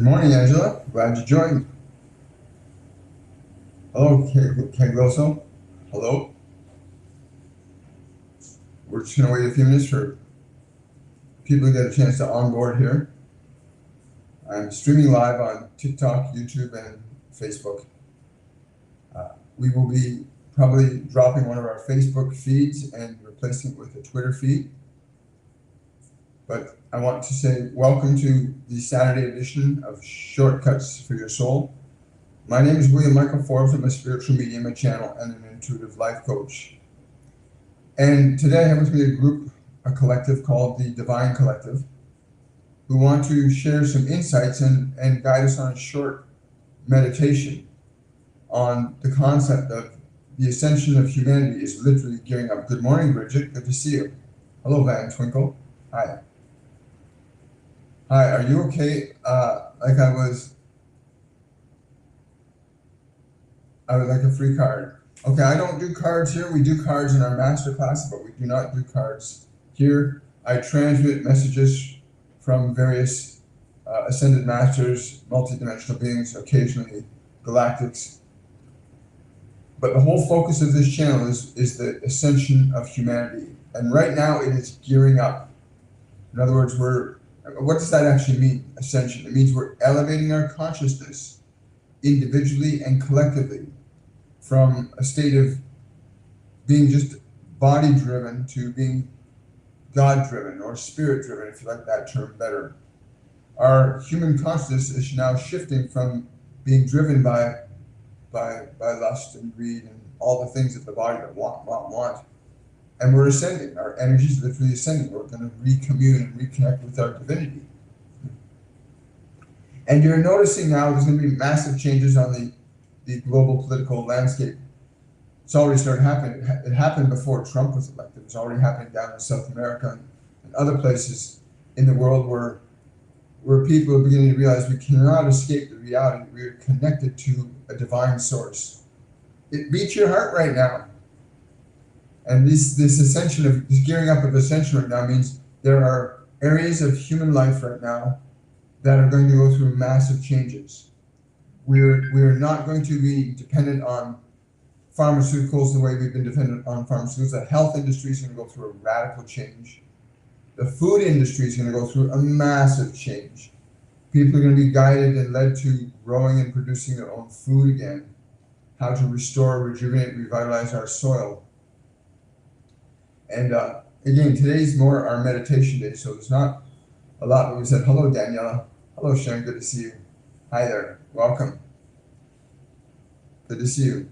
morning, Angela. Glad you joined. Hello, Ken Grosso. Hello. We're just going to wait a few minutes for people to get a chance to onboard here. I'm streaming live on TikTok, YouTube, and Facebook. We will be probably dropping one of our Facebook feeds and replacing it with a Twitter feed. But I want to say welcome to the Saturday edition of Shortcuts for Your Soul. My name is William Michael Forbes. I'm a spiritual medium, a channel, and an intuitive life coach. And today I have with me a collective called the Divine Collective, who want to share some insights and guide us on a short meditation on the concept of the ascension of humanity is literally gearing up. Good morning, Bridget. Good to see you. Hello, Van Twinkle. Hi. Hi, are you okay? I would like a free card. Okay, I don't do cards here. We do cards in our master classes, but we do not do cards here. I transmit messages from various ascended masters, multidimensional beings, occasionally galactics. But the whole focus of this channel is the ascension of humanity. And right now it is gearing up. In other words, what does that actually mean, ascension? It means we're elevating our consciousness individually and collectively from a state of being just body-driven to being God-driven or spirit-driven, if you like that term better. Our human consciousness is now shifting from being driven by lust and greed and all the things of the body that want. And we're ascending. Our energy is literally ascending. We're going to recommune and reconnect with our divinity. And you're noticing now there's going to be massive changes on the global political landscape. It's already started happening. It happened before Trump was elected. It's already happening down in South America and other places in the world where people are beginning to realize we cannot escape the reality. We are connected to a divine source. It beats your heart right now. And this gearing up of ascension right now means there are areas of human life right now that are going to go through massive changes. We're not going to be dependent on pharmaceuticals the way we've been dependent on pharmaceuticals. The health industry is going to go through a radical change. The food industry is going to go through a massive change. People are going to be guided and led to growing and producing their own food again, how to restore, rejuvenate, revitalize our soil. And again, today's more our meditation day, so there's not a lot, but we said, hello, Daniela. Hello, Sharon, good to see you. Hi there, welcome. Good to see you.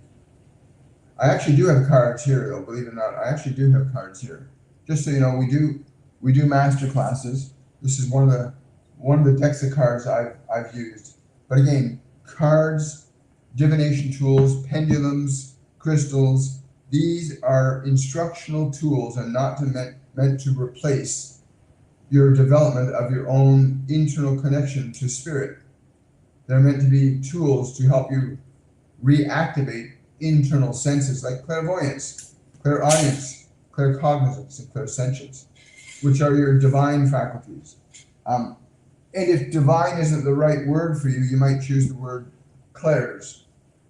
I actually do have cards here, though, believe it or not. I actually do have cards here. Just so you know, we do master classes. This is one of the decks of cards I've used. But again, cards, divination tools, pendulums, crystals, these are instructional tools and not meant to replace your development of your own internal connection to spirit. They're meant to be tools to help you reactivate internal senses like clairvoyance, clairaudience, claircognizance, and clairsentience, which are your divine faculties. And if divine isn't the right word for you, you might choose the word clairs.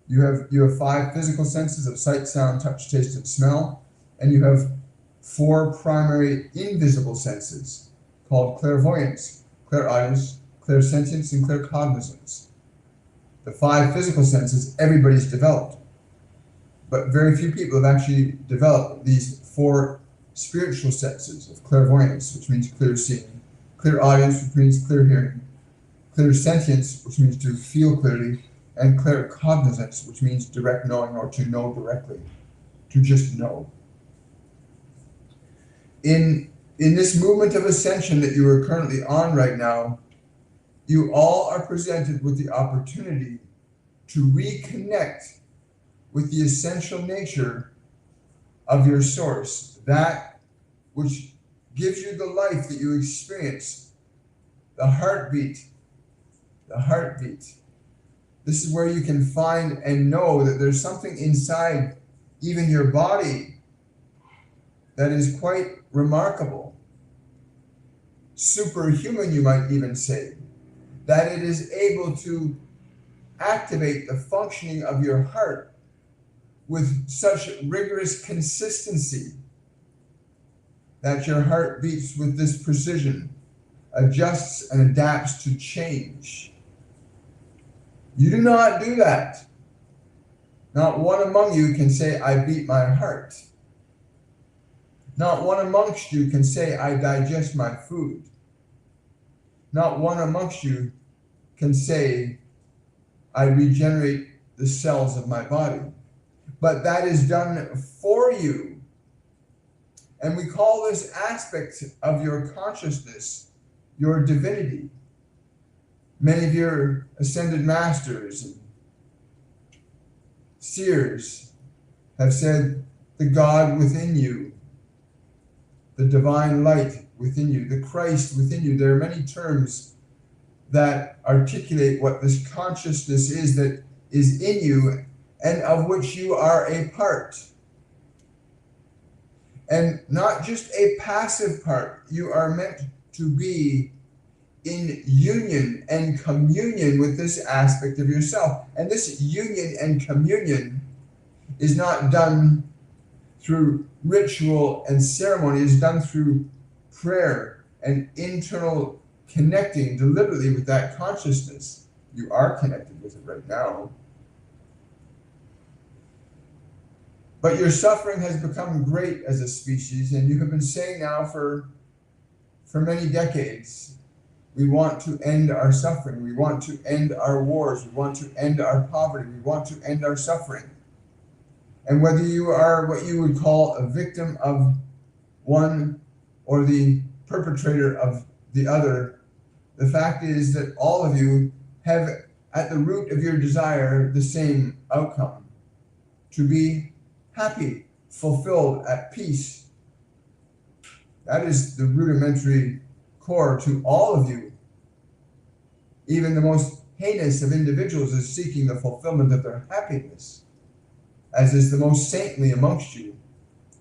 You have 5 physical senses of sight, sound, touch, taste, and smell, and you have 4 primary invisible senses called clairvoyance, clairaudience, clairsentience, and claircognizance. The 5 physical senses everybody's developed, but very few people have actually developed these 4 spiritual senses of clairvoyance, which means clear seeing, clairaudience, which means clear hearing, clairsentience, which means to feel clearly, and claircognizance, which means direct knowing or to know directly, to just know. In this movement of ascension that you are currently on right now, you all are presented with the opportunity to reconnect with the essential nature of your source, that which gives you the life that you experience, the heartbeat. This is where you can find and know that there's something inside even your body that is quite remarkable. Superhuman, you might even say. that it is able to activate the functioning of your heart with such rigorous consistency that your heart beats with this precision, adjusts and adapts to change. You do not do that. Not one among you can say, I beat my heart. Not one amongst you can say, I digest my food. Not one amongst you can say, I regenerate the cells of my body. But that is done for you. And we call this aspect of your consciousness your divinity. Many of your ascended masters and seers have said the God within you, the divine light within you, the Christ within you. There are many terms that articulate what this consciousness is that is in you and of which you are a part. And not just a passive part. You are meant to be in union and communion with this aspect of yourself. And this union and communion is not done through ritual and ceremony. It's done through prayer and internal connecting deliberately with that consciousness. You are connected with it right now. But your suffering has become great as a species, and you have been saying now for many decades, we want to end our suffering. We want to end our wars. We want to end our poverty. We want to end our suffering. And whether you are what you would call a victim of one or the perpetrator of the other, the fact is that all of you have at the root of your desire the same outcome: to be happy, fulfilled, at peace. That is the rudimentary core to all of you. Even the most heinous of individuals is seeking the fulfillment of their happiness, as is the most saintly amongst you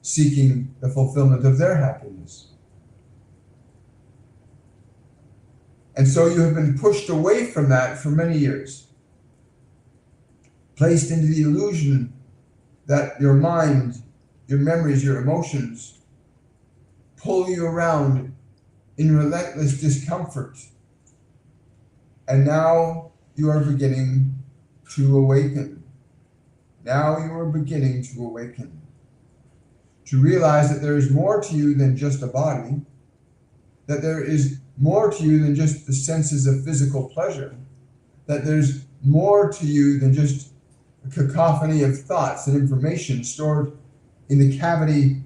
seeking the fulfillment of their happiness. And so you have been pushed away from that for many years, placed into the illusion that your mind, your memories, your emotions pull you around in relentless discomfort. And now you are beginning to awaken. Now you are beginning to awaken. To realize that there is more to you than just a body, that there is more to you than just the senses of physical pleasure, that there's more to you than just a cacophony of thoughts and information stored in the cavity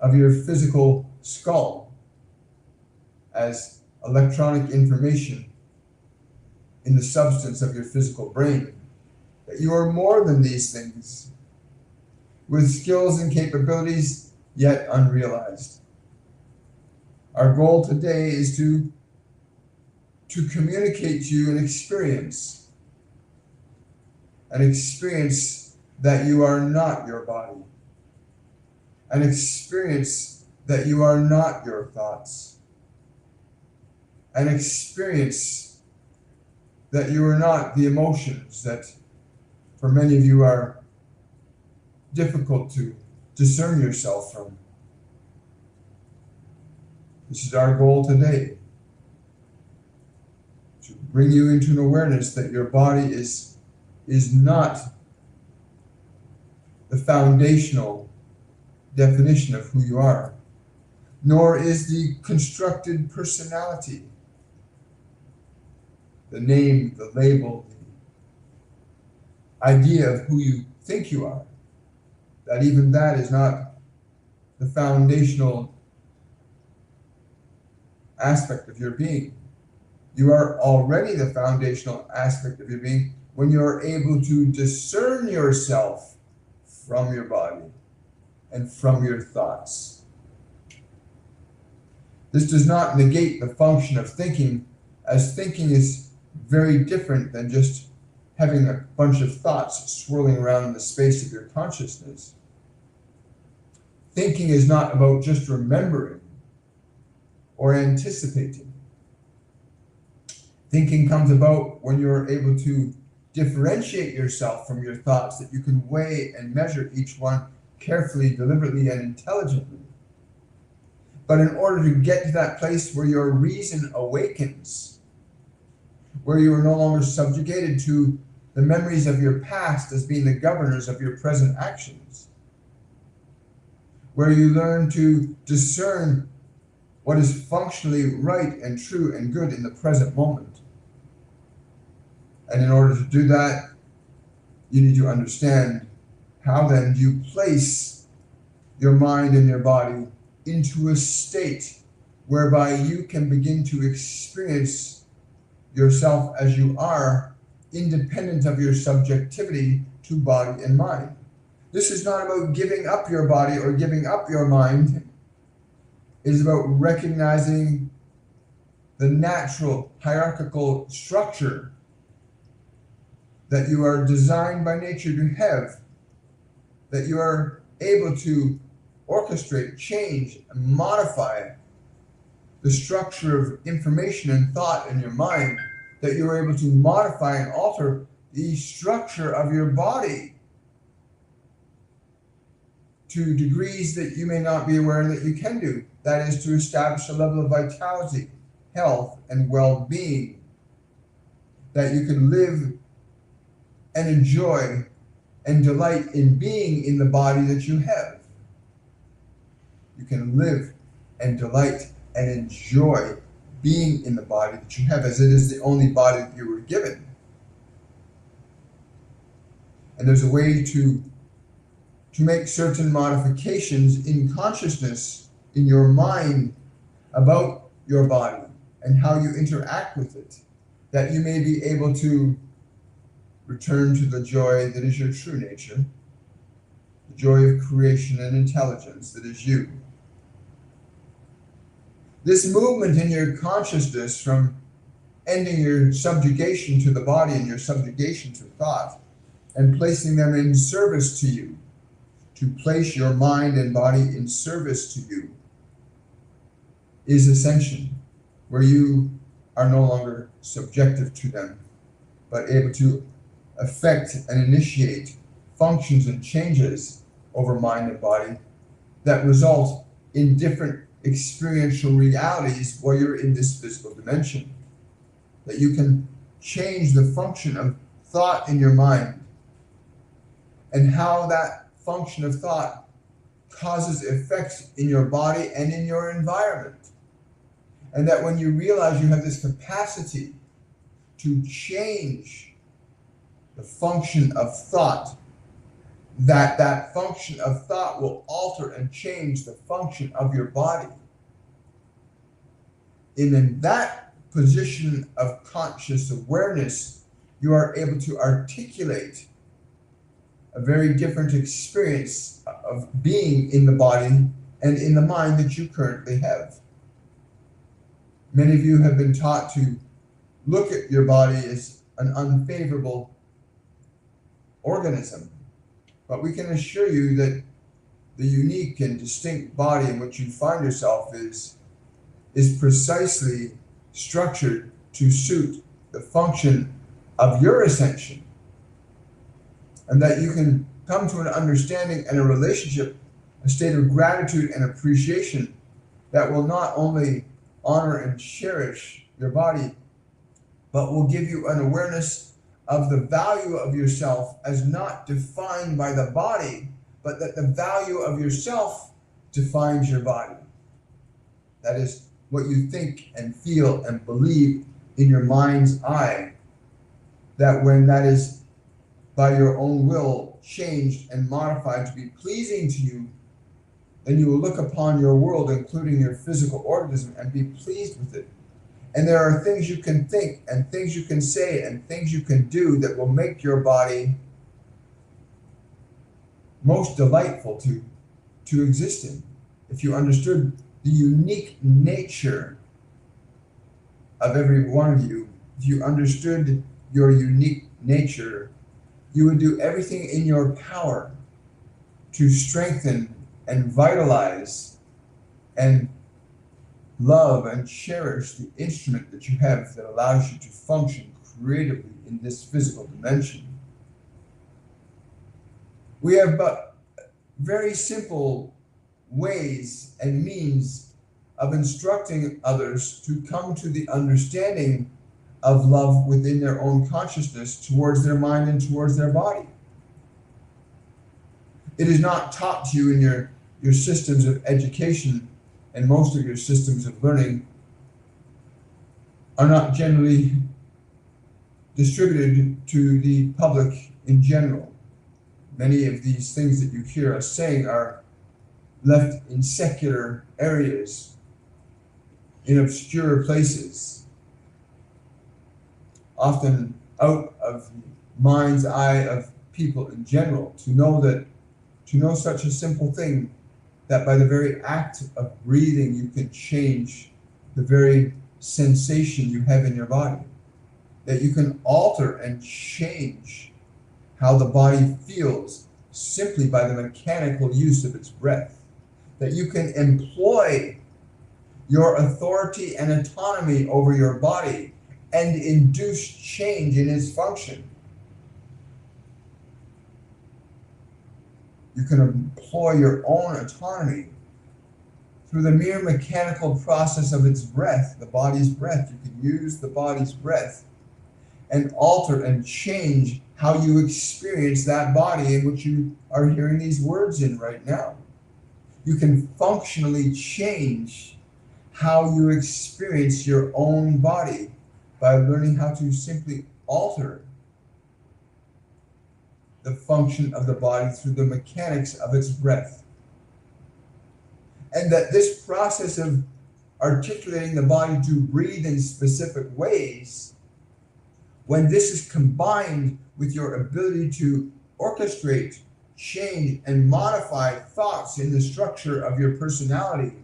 of your physical skull as electronic information in the substance of your physical brain. That you are more than these things, with skills and capabilities yet unrealized. Our goal today is to communicate to you an experience that you are not your body, an experience that you are not your thoughts, an experience that you are not the emotions that for many of you are difficult to discern yourself from. This is our goal today, to bring you into an awareness that your body is not the foundational definition of who you are, nor is the constructed personality, the name, the label, the idea of who you think you are, that even that is not the foundational aspect of your being. You are already the foundational aspect of your being when you are able to discern yourself from your body and from your thoughts. This does not negate the function of thinking, as thinking is very different than just having a bunch of thoughts swirling around in the space of your consciousness. Thinking is not about just remembering or anticipating. Thinking comes about when you're able to differentiate yourself from your thoughts, that you can weigh and measure each one carefully, deliberately, and intelligently. But in order to get to that place where your reason awakens, where you are no longer subjugated to the memories of your past as being the governors of your present actions, where you learn to discern what is functionally right and true and good in the present moment. And in order to do that, you need to understand how then do you place your mind and your body into a state whereby you can begin to experience yourself as you are, independent of your subjectivity to body and mind. This is not about giving up your body or giving up your mind. It is about recognizing the natural hierarchical structure that you are designed by nature to have, that you are able to orchestrate, change, and modify the structure of information and thought in your mind, that you are able to modify and alter the structure of your body to degrees that you may not be aware that you can do. That is to establish a level of vitality, health, and well-being, that you can live and enjoy and delight in being in the body that you have. You can live and delight and enjoy being in the body that you have, as it is the only body that you were given. And there's a way to make certain modifications in consciousness in your mind about your body and how you interact with it, that you may be able to return to the joy that is your true nature, the joy of creation and intelligence that is you. This movement in your consciousness from ending your subjugation to the body and your subjugation to thought and placing them in service to you, to place your mind and body in service to you, is ascension, where you are no longer subjective to them, but able to affect and initiate functions and changes over mind and body that result in different experiential realities while you're in this physical dimension. That you can change the function of thought in your mind and how that function of thought causes effects in your body and in your environment. And that when you realize you have this capacity to change the function of thought, that function of thought will alter and change the function of your body. And in that position of conscious awareness, you are able to articulate a very different experience of being in the body and in the mind that you currently have. Many of you have been taught to look at your body as an unfavorable organism, but we can assure you that the unique and distinct body in which you find yourself is precisely structured to suit the function of your ascension, and that you can come to an understanding and a relationship, a state of gratitude and appreciation that will not only honor and cherish your body, but will give you an awareness of the value of yourself as not defined by the body, but that the value of yourself defines your body. That is what you think and feel and believe in your mind's eye, that when that is by your own will changed and modified to be pleasing to you, then you will look upon your world, including your physical organism, and be pleased with it. And there are things you can think and things you can say and things you can do that will make your body most delightful to exist in. If you understood the unique nature of every one of you, if you understood your unique nature, you would do everything in your power to strengthen and vitalize and love and cherish the instrument that you have that allows you to function creatively in this physical dimension. We have but very simple ways and means of instructing others to come to the understanding of love within their own consciousness towards their mind and towards their body. It is not taught to you in your systems of education, and most of your systems of learning are not generally distributed to the public in general. Many of these things that you hear us saying are left in secular areas, in obscure places, often out of the mind's eye of people in general. To know such a simple thing, that by the very act of breathing you can change the very sensation you have in your body, that you can alter and change how the body feels simply by the mechanical use of its breath, that you can employ your authority and autonomy over your body and induce change in its function. You can employ your own autonomy through the mere mechanical process of its breath, the body's breath. You can use the body's breath and alter and change how you experience that body in which you are hearing these words in right now. You can functionally change how you experience your own body by learning how to simply alter the function of the body through the mechanics of its breath. And that this process of articulating the body to breathe in specific ways, when this is combined with your ability to orchestrate, change, and modify thoughts in the structure of your personality,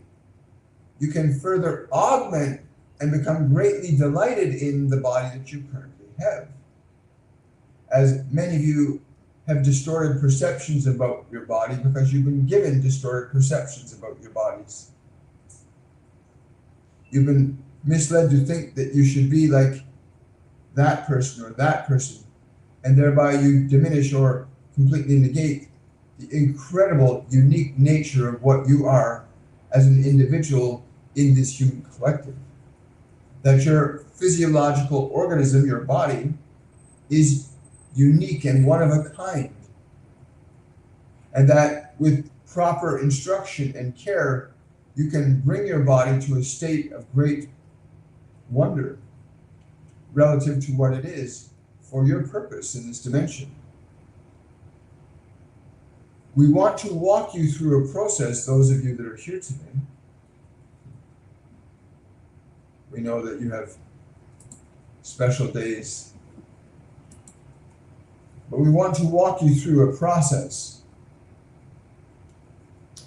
you can further augment and become greatly delighted in the body that you currently have. As many of you have distorted perceptions about your body because you've been given distorted perceptions about your bodies. You've been misled to think that you should be like that person or that person, and thereby you diminish or completely negate the incredible, unique nature of what you are as an individual in this human collective. That your physiological organism, your body, is unique and one of a kind. And that with proper instruction and care, you can bring your body to a state of great wonder relative to what it is for your purpose in this dimension. We want to walk you through a process, those of you that are here today. We know that you have special days, but we want to walk you through a process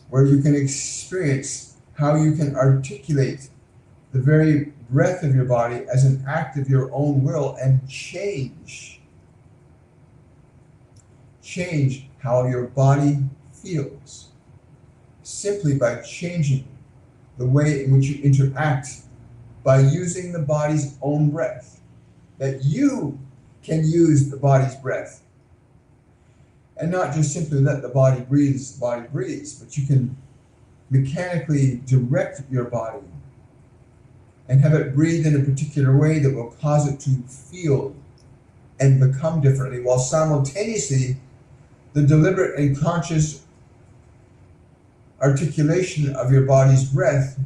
where you can experience how you can articulate the very breath of your body as an act of your own will and change how your body feels simply by changing the way in which you interact by using the body's own breath. That you can use the body's breath and not just simply let the body breathe as the body breathes, but you can mechanically direct your body and have it breathe in a particular way that will cause it to feel and become differently, while simultaneously the deliberate and conscious articulation of your body's breath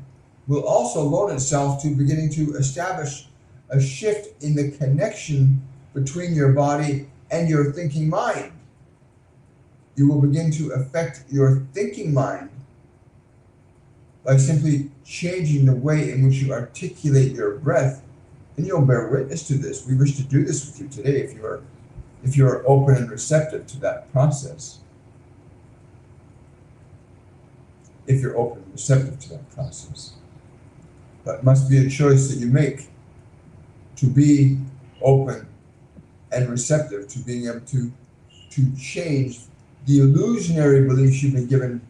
will also loan itself to beginning to establish a shift in the connection between your body and your thinking mind. You will begin to affect your thinking mind by simply changing the way in which you articulate your breath, and you'll bear witness to this. We wish to do this with you today if you are open and receptive to that process. If you're open and receptive to that process. But it must be a choice that you make to be open and receptive to being able to change the illusionary beliefs you've been given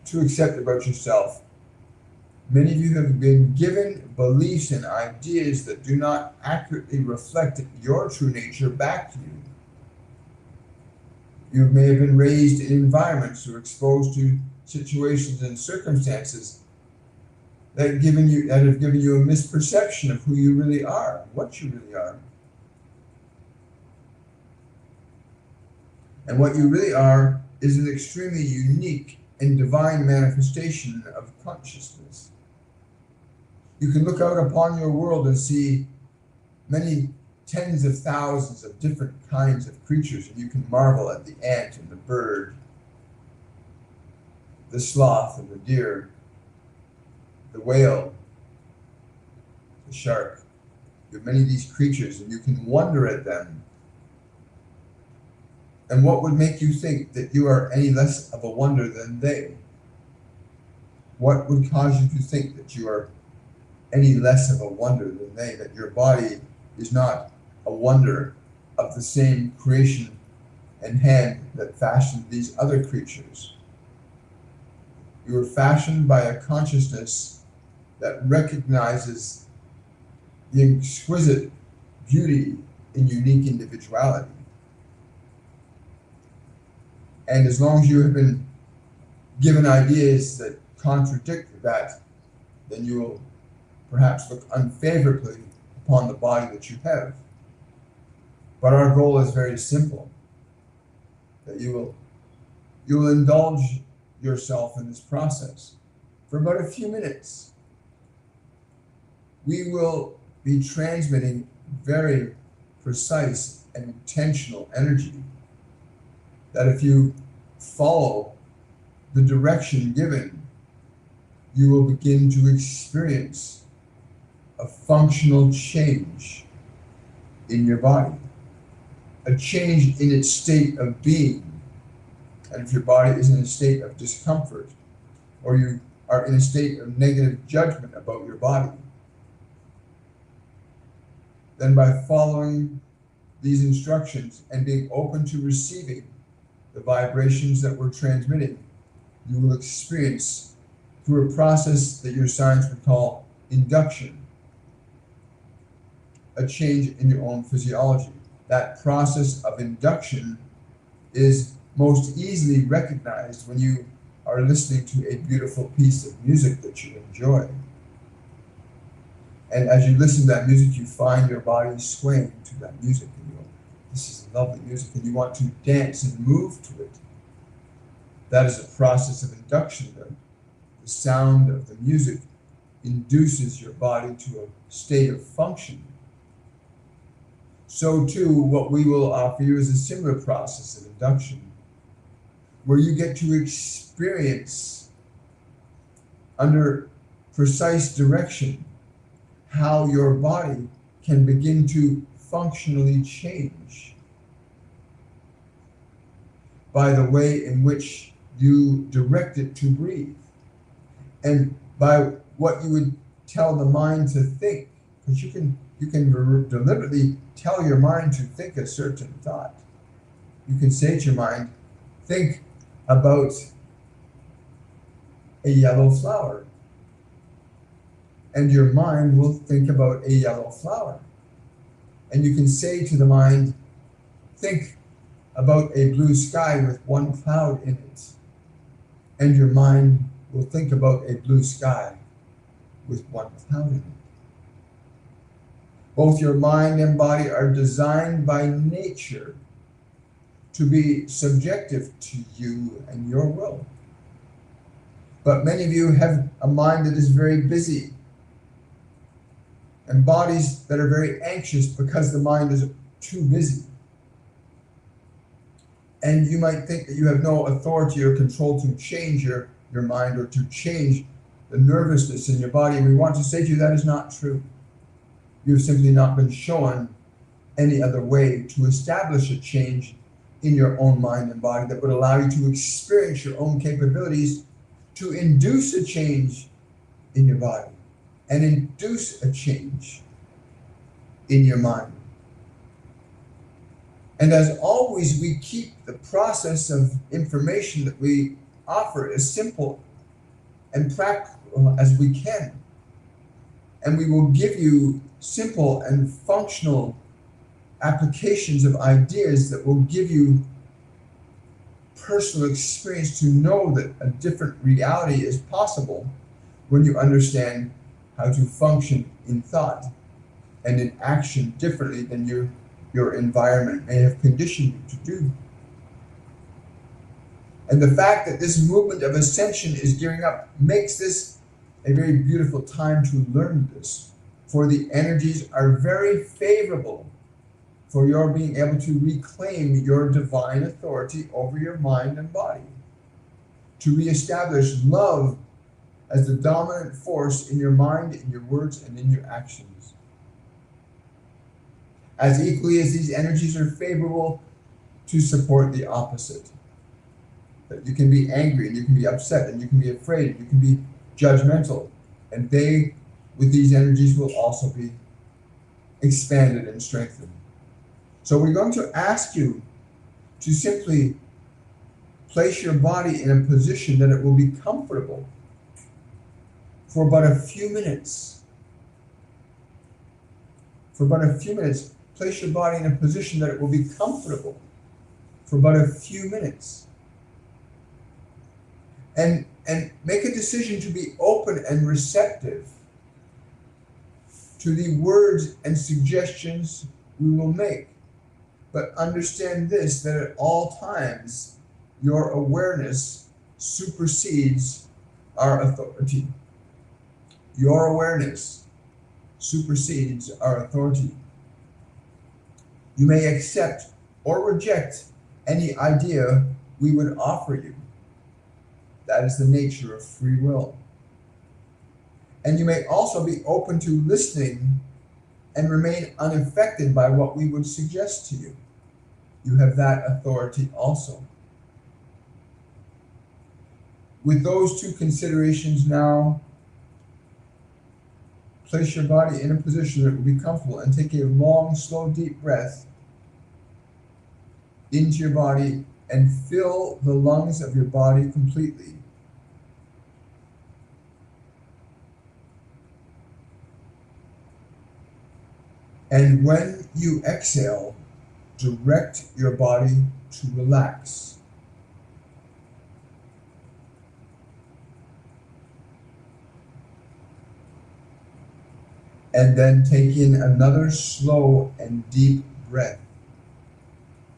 to accept about yourself Many of you have been given beliefs and ideas that do not accurately reflect your true nature back to you. You may have been raised in environments or exposed to situations and circumstances that have given you a misperception of who you really are, what you really are. And what you really are is an extremely unique and divine manifestation of consciousness. You can look out upon your world and see many tens of thousands of different kinds of creatures, and you can marvel at the ant and the bird, the sloth and the deer, the whale, the shark. You have many of these creatures, and you can wonder at them. And what would make you think that you are any less of a wonder than they? What would cause you to think that you are any less of a wonder than they, that your body is not a wonder of the same creation and hand that fashioned these other creatures? You were fashioned by a consciousness that recognizes the exquisite beauty in unique individuality. And as long as you have been given ideas that contradict that, then you will perhaps look unfavorably upon the body that you have. But our goal is very simple, that you will indulge yourself in this process for about a few minutes. We will be transmitting very precise and intentional energy that if you follow the direction given, you will begin to experience a functional change in your body, a change in its state of being. And if your body is in a state of discomfort, or you are in a state of negative judgment about your body, then by following these instructions and being open to receiving the vibrations that we're transmitting, you will experience, through a process that your science would call induction, a change in your own physiology. That process of induction is most easily recognized when you are listening to a beautiful piece of music that you enjoy. And as you listen to that music, you find your body swaying to that music, and you go, this is lovely music, and you want to dance and move to it. That is a process of induction. The sound of the music induces your body to a state of function. So too, what we will offer you is a similar process of induction, where you get to experience under precise direction how your body can begin to functionally change by the way in which you direct it to breathe, and by what you would tell the mind to think, because you can deliberately tell your mind to think a certain thought. You can say to your mind, think about a yellow flower, and your mind will think about a yellow flower. And you can say to the mind, think about a blue sky with one cloud in it, and your mind will think about a blue sky with one cloud in it. Both your mind and body are designed by nature to be subjective to you and your will. But many of you have a mind that is very busy, and bodies that are very anxious because the mind is too busy. And you might think that you have no authority or control to change your mind or to change the nervousness in your body. And we want to say to you that is not true. You've simply not been shown any other way to establish a change in your own mind and body that would allow you to experience your own capabilities to induce a change in your body and induce a change in your mind. And as always, we keep the process of information that we offer as simple and practical as we can. And we will give you simple and functional applications of ideas that will give you personal experience to know that a different reality is possible when you understand how to function in thought and in action differently than your environment may have conditioned you to do. And the fact that this movement of ascension is gearing up makes this a very beautiful time to learn this, for the energies are very favorable for your being able to reclaim your divine authority over your mind and body, to reestablish love as the dominant force in your mind, in your words, and in your actions. As equally as these energies are favorable to support the opposite. That you can be angry, and you can be upset, and you can be afraid, and you can be judgmental. And they, with these energies, will also be expanded and strengthened. So we're going to ask you to simply place your body in a position that it will be comfortable for about a few minutes. For about a few minutes, place your body in a position that it will be comfortable for about a few minutes. And make a decision to be open and receptive to the words and suggestions we will make. But understand this, that at all times, your awareness supersedes our authority. Your awareness supersedes our authority. You may accept or reject any idea we would offer you. That is the nature of free will. And you may also be open to listening and remain unaffected by what we would suggest to you. You have that authority also. With those two considerations now, place your body in a position that will be comfortable and take a long, slow, deep breath into your body and fill the lungs of your body completely. And when you exhale, direct your body to relax. And then take in another slow and deep breath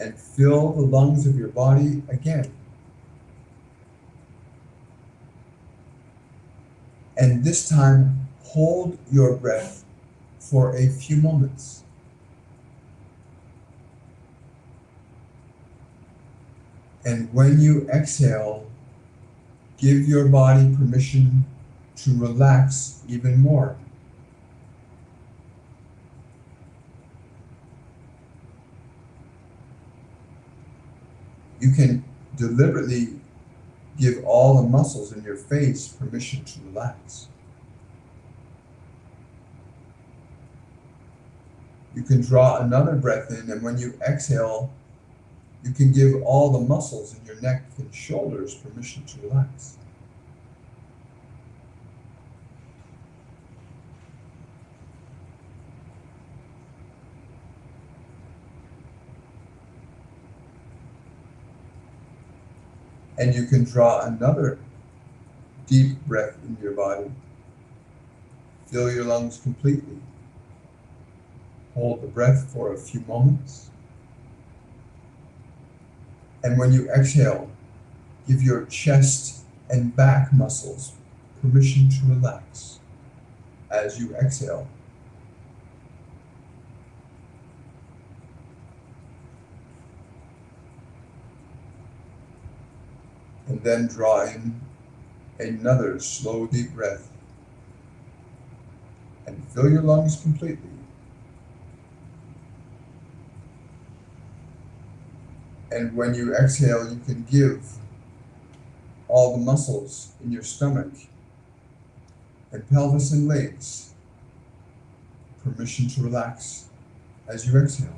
and fill the lungs of your body again. And this time, hold your breath for a few moments. And when you exhale, give your body permission to relax even more. You can deliberately give all the muscles in your face permission to relax. You can draw another breath in, and when you exhale, you can give all the muscles in your neck and shoulders permission to relax. And you can draw another deep breath into your body. Fill your lungs completely. Hold the breath for a few moments. And when you exhale, give your chest and back muscles permission to relax as you exhale. And then draw in another slow, deep breath and fill your lungs completely. And when you exhale, you can give all the muscles in your stomach and pelvis and legs permission to relax as you exhale.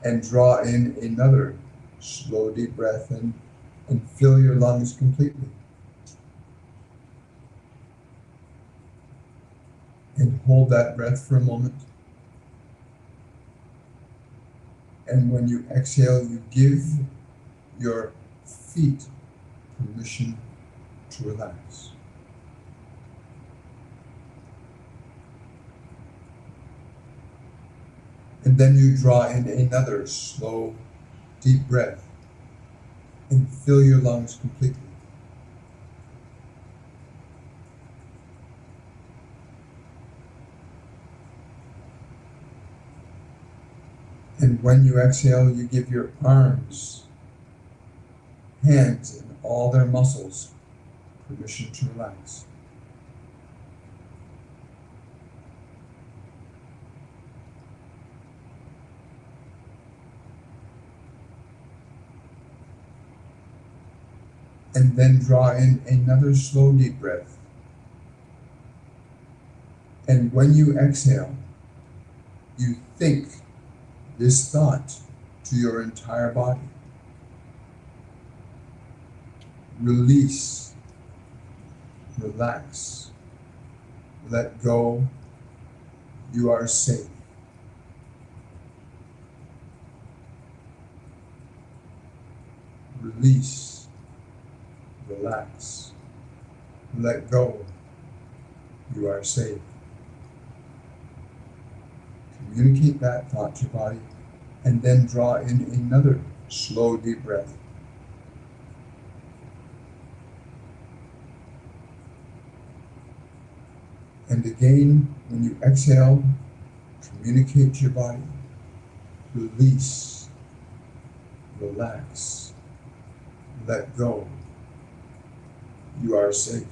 And draw in another slow, deep breath in and fill your lungs completely. And hold that breath for a moment. And when you exhale, you give your feet permission to relax. And then you draw in another slow, deep breath and fill your lungs completely. And when you exhale, you give your arms, hands, and all their muscles permission to relax. And then draw in another slow, deep breath. And when you exhale, you think this thought to your entire body. Release, relax, let go, you are safe. Release, relax, let go, you are safe. Communicate that thought to your body, and then draw in another slow, deep breath. And again, when you exhale, communicate to your body, release, relax, let go, you are safe.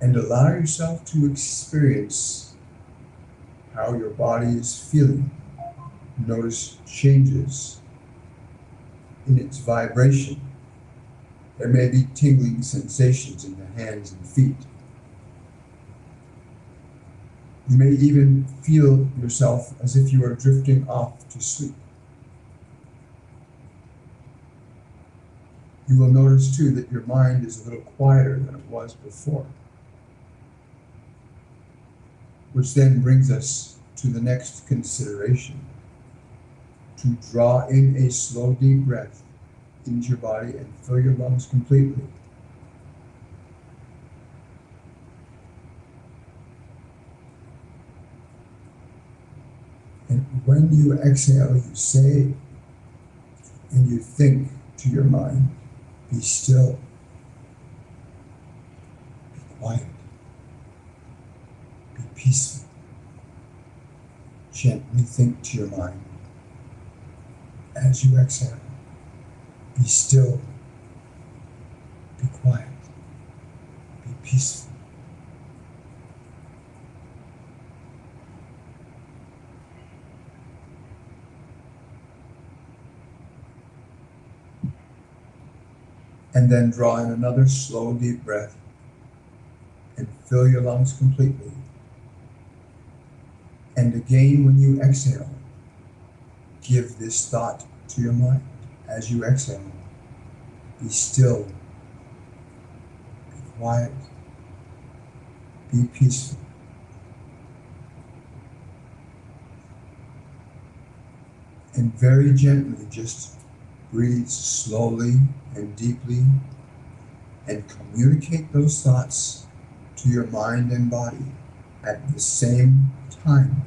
And allow yourself to experience how your body is feeling. Notice changes in its vibration. There may be tingling sensations in the hands and feet. You may even feel yourself as if you are drifting off to sleep. You will notice too that your mind is a little quieter than it was before. Which then brings us to the next consideration. To draw in a slow, deep breath into your body and fill your lungs completely. And when you exhale, you say and you think to your mind, be still, be quiet, be peaceful. Gently think to your mind as you exhale, be still, be quiet, be peaceful. And then draw in another slow, deep breath and fill your lungs completely. And again, when you exhale, give this thought to your mind as you exhale. Be still, be quiet, be peaceful. And very gently, just breathe slowly and deeply and communicate those thoughts to your mind and body at the same time.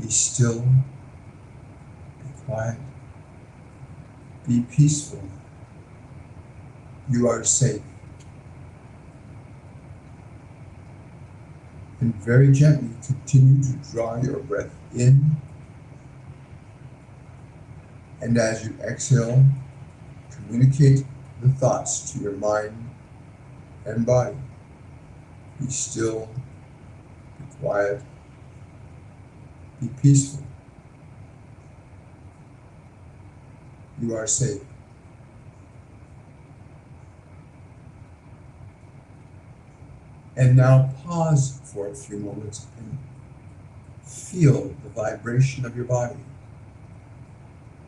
Be still, be quiet, be peaceful. You are safe. And very gently continue to draw your breath in. And as you exhale, communicate the thoughts to your mind and body. Be still, be quiet, be peaceful. You are safe. And now pause for a few moments and feel the vibration of your body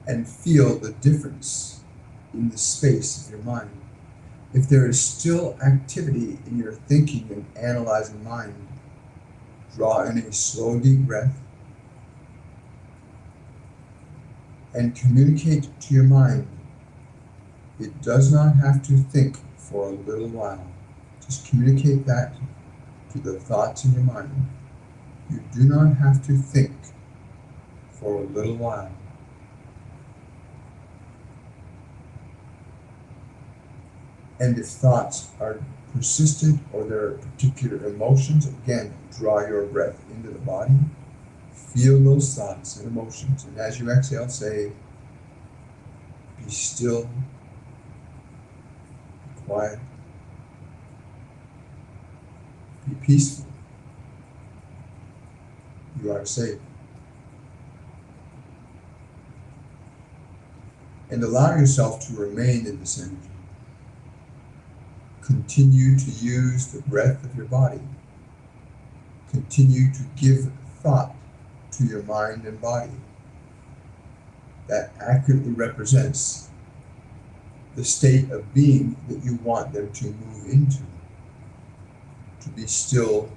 and feel the difference in the space of your mind. If there is still activity in your thinking and analyzing mind, draw in a slow, deep breath and communicate to your mind. It does not have to think for a little while. Just communicate that to the thoughts in your mind. You do not have to think for a little while. And if thoughts are persistent or there are particular emotions, again, draw your breath into the body. Feel those thoughts and emotions. And as you exhale, say, be still, be quiet, be peaceful. You are safe. And allow yourself to remain in this energy. Continue to use the breath of your body. Continue to give thought to your mind and body. That accurately represents the state of being that you want them to move into. To be still,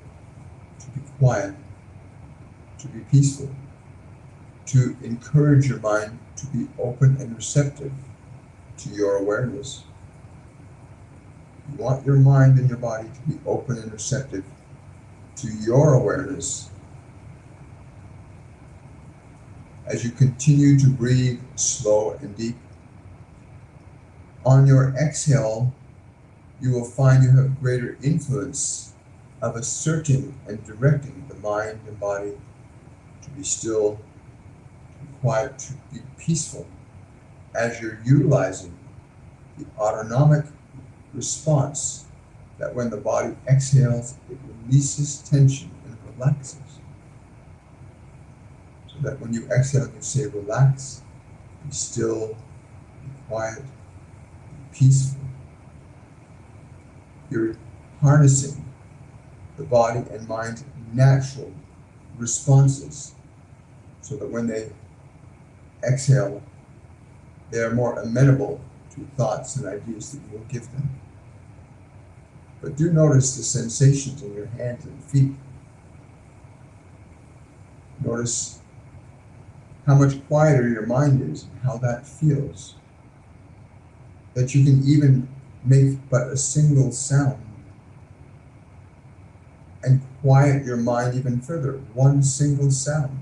to be quiet, to be peaceful, to encourage your mind to be open and receptive to your awareness. You want your mind and your body to be open and receptive to your awareness. As you continue to breathe slow and deep, on your exhale, you will find you have greater influence of asserting and directing the mind and body to be still, to be quiet, to be peaceful, as you're utilizing the autonomic response that when the body exhales, it releases tension and relaxes. So that when you exhale, you say relax, be still, be quiet, be peaceful. You're harnessing the body and mind's natural responses so that when they exhale, they are more amenable to thoughts and ideas that you will give them. But do notice the sensations in your hands and feet. Notice how much quieter your mind is and how that feels. That you can even make but a single sound and quiet your mind even further. One single sound.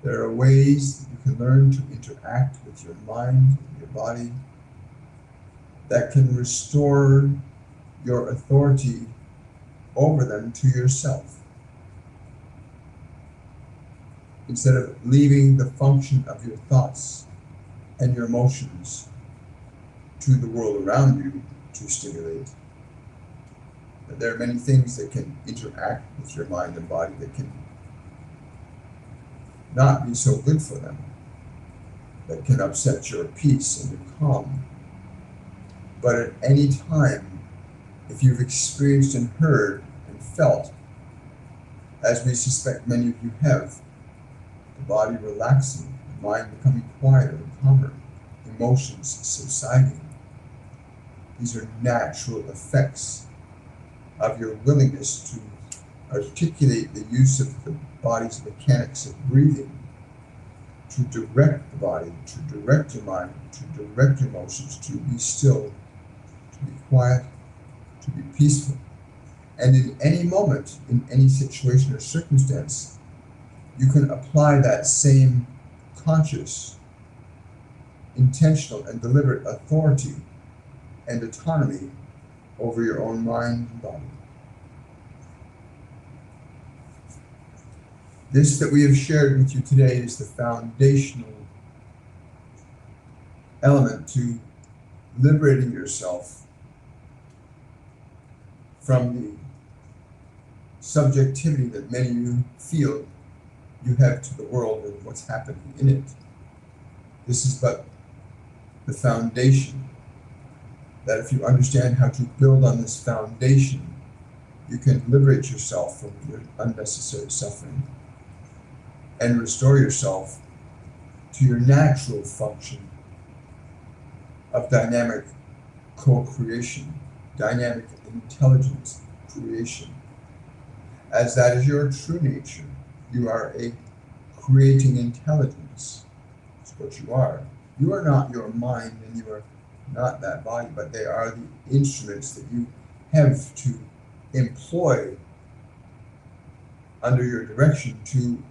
There are ways that you can learn to interact with your mind and your body that can restore your authority over them to yourself. Instead of leaving the function of your thoughts and your emotions to the world around you to stimulate. There are many things that can interact with your mind and body that can not be so good for them, that can upset your peace and your calm. But at any time, if you've experienced and heard and felt, as we suspect many of you have, the body relaxing, the mind becoming quieter and calmer, emotions subsiding, these are natural effects of your willingness to articulate the use of the body's mechanics of breathing to direct the body, to direct your mind, to direct your emotions, to be still, to be quiet, to be peaceful. And in any moment, in any situation or circumstance, you can apply that same conscious, intentional, and deliberate authority and autonomy over your own mind and body. This that we have shared with you today is the foundational element to liberating yourself from the subjectivity that many of you feel you have to the world and what's happening in it. This is but the foundation, that if you understand how to build on this foundation, you can liberate yourself from your unnecessary suffering and restore yourself to your natural function of dynamic co-creation, dynamic intelligence creation, as that is your true nature. You are a creating intelligence. That's what you are. You are not your mind and you are not that body, but they are the instruments that you have to employ under your direction to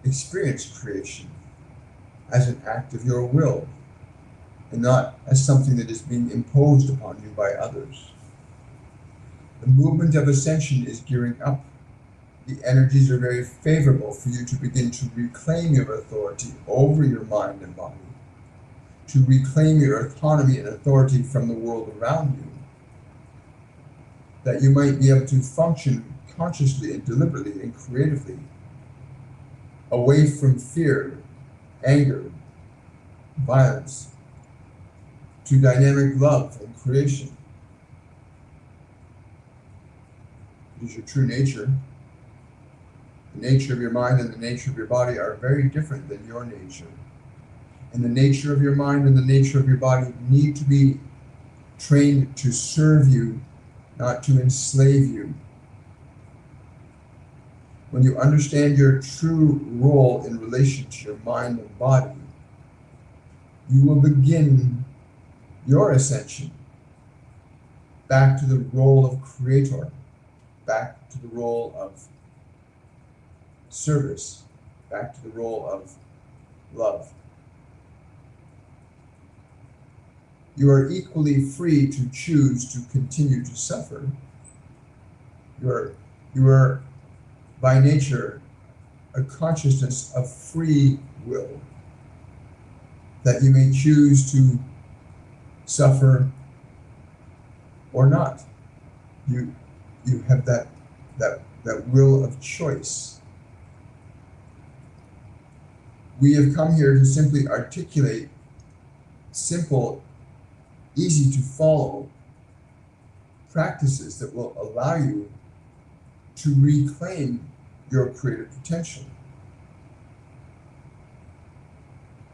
experience creation as an act of your will and not as something that is being imposed upon you by others. The movement of ascension is gearing up. The energies are very favorable for you to begin to reclaim your authority over your mind and body, to reclaim your autonomy and authority from the world around you, that you might be able to function consciously and deliberately and creatively away from fear, anger, violence, to dynamic love and creation. It is your true nature. The nature of your mind and the nature of your body are very different than your nature. And the nature of your mind and the nature of your body need to be trained to serve you, not to enslave you. When you understand your true role in relation to your mind and body, you will begin your ascension back to the role of creator, back to the role of service, back to the role of love. You are equally free to choose to continue to suffer. You are by nature a consciousness of free will, that you may choose to suffer or not. You have that will of choice. We have come here to simply articulate simple, easy to follow practices that will allow you to reclaim your creative potential,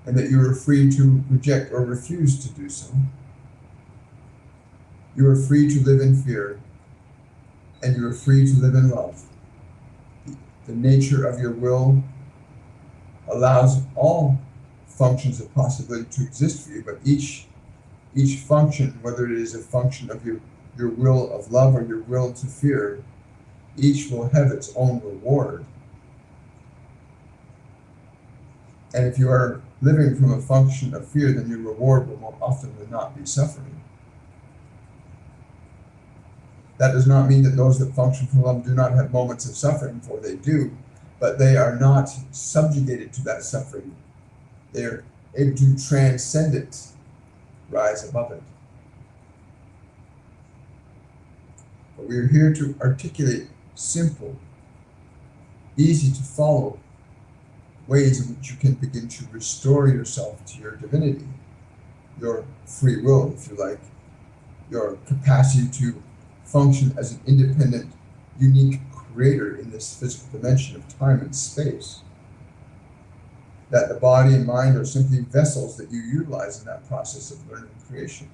and that you are free to reject or refuse to do so. You are free to live in fear, and you are free to live in love. The nature of your will allows all functions of possibility to exist for you, but each function, whether it is a function of your will of love or your will to fear, each will have its own reward. And if you are living from a function of fear, then your reward will more often than not be suffering. That does not mean that those that function from love do not have moments of suffering, for they do, but they are not subjugated to that suffering. They are able to transcend it, rise above it. But we are here to articulate simple, easy to follow ways in which you can begin to restore yourself to your divinity, your free will, if you like, your capacity to function as an independent, unique creator in this physical dimension of time and space. That the body and mind are simply vessels that you utilize in that process of learning and creation.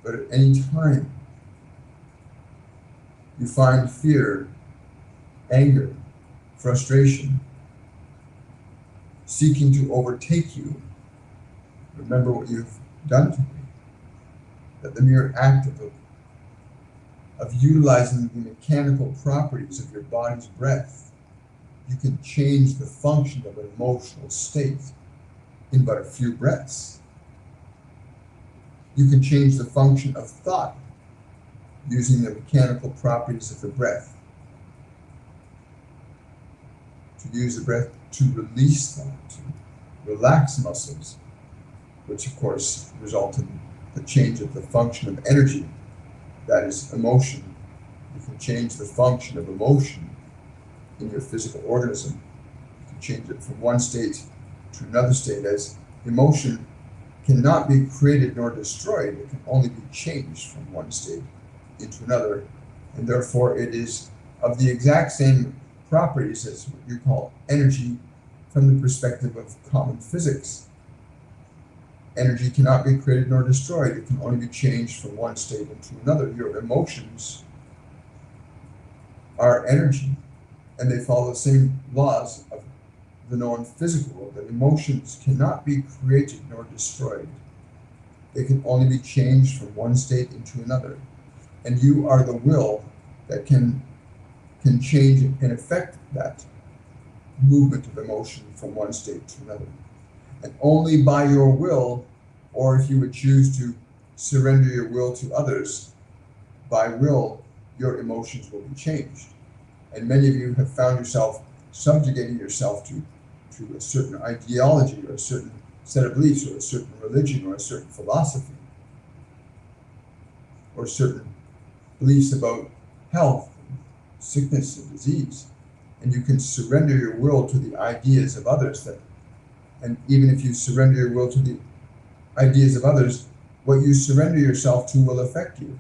But at any time you find fear, anger, frustration seeking to overtake you, remember what you've done to me. That the mere act of utilizing the mechanical properties of your body's breath, you can change the function of an emotional state in but a few breaths. You can change the function of thought using the mechanical properties of the breath. To use the breath to release thought, to relax muscles, which of course result in the change of the function of energy, that is emotion. You can change the function of emotion in your physical organism. You can change it from one state to another state, as emotion cannot be created nor destroyed. It can only be changed from one state into another, and therefore it is of the exact same properties as what you call energy from the perspective of common physics. Energy cannot be created nor destroyed. It can only be changed from one state into another. Your emotions are energy, and they follow the same laws of the known physical world, that emotions cannot be created nor destroyed. They can only be changed from one state into another. And you are the will that can change and affect that movement of emotion from one state to another. And only by your will, or if you would choose to surrender your will to others, by will, your emotions will be changed. And many of you have found yourself subjugating yourself to a certain ideology, or a certain set of beliefs, or a certain religion, or a certain philosophy, or certain beliefs about health, sickness, and disease. And you can surrender your will to the ideas of others, and even if you surrender your will to the ideas of others, what you surrender yourself to will affect you.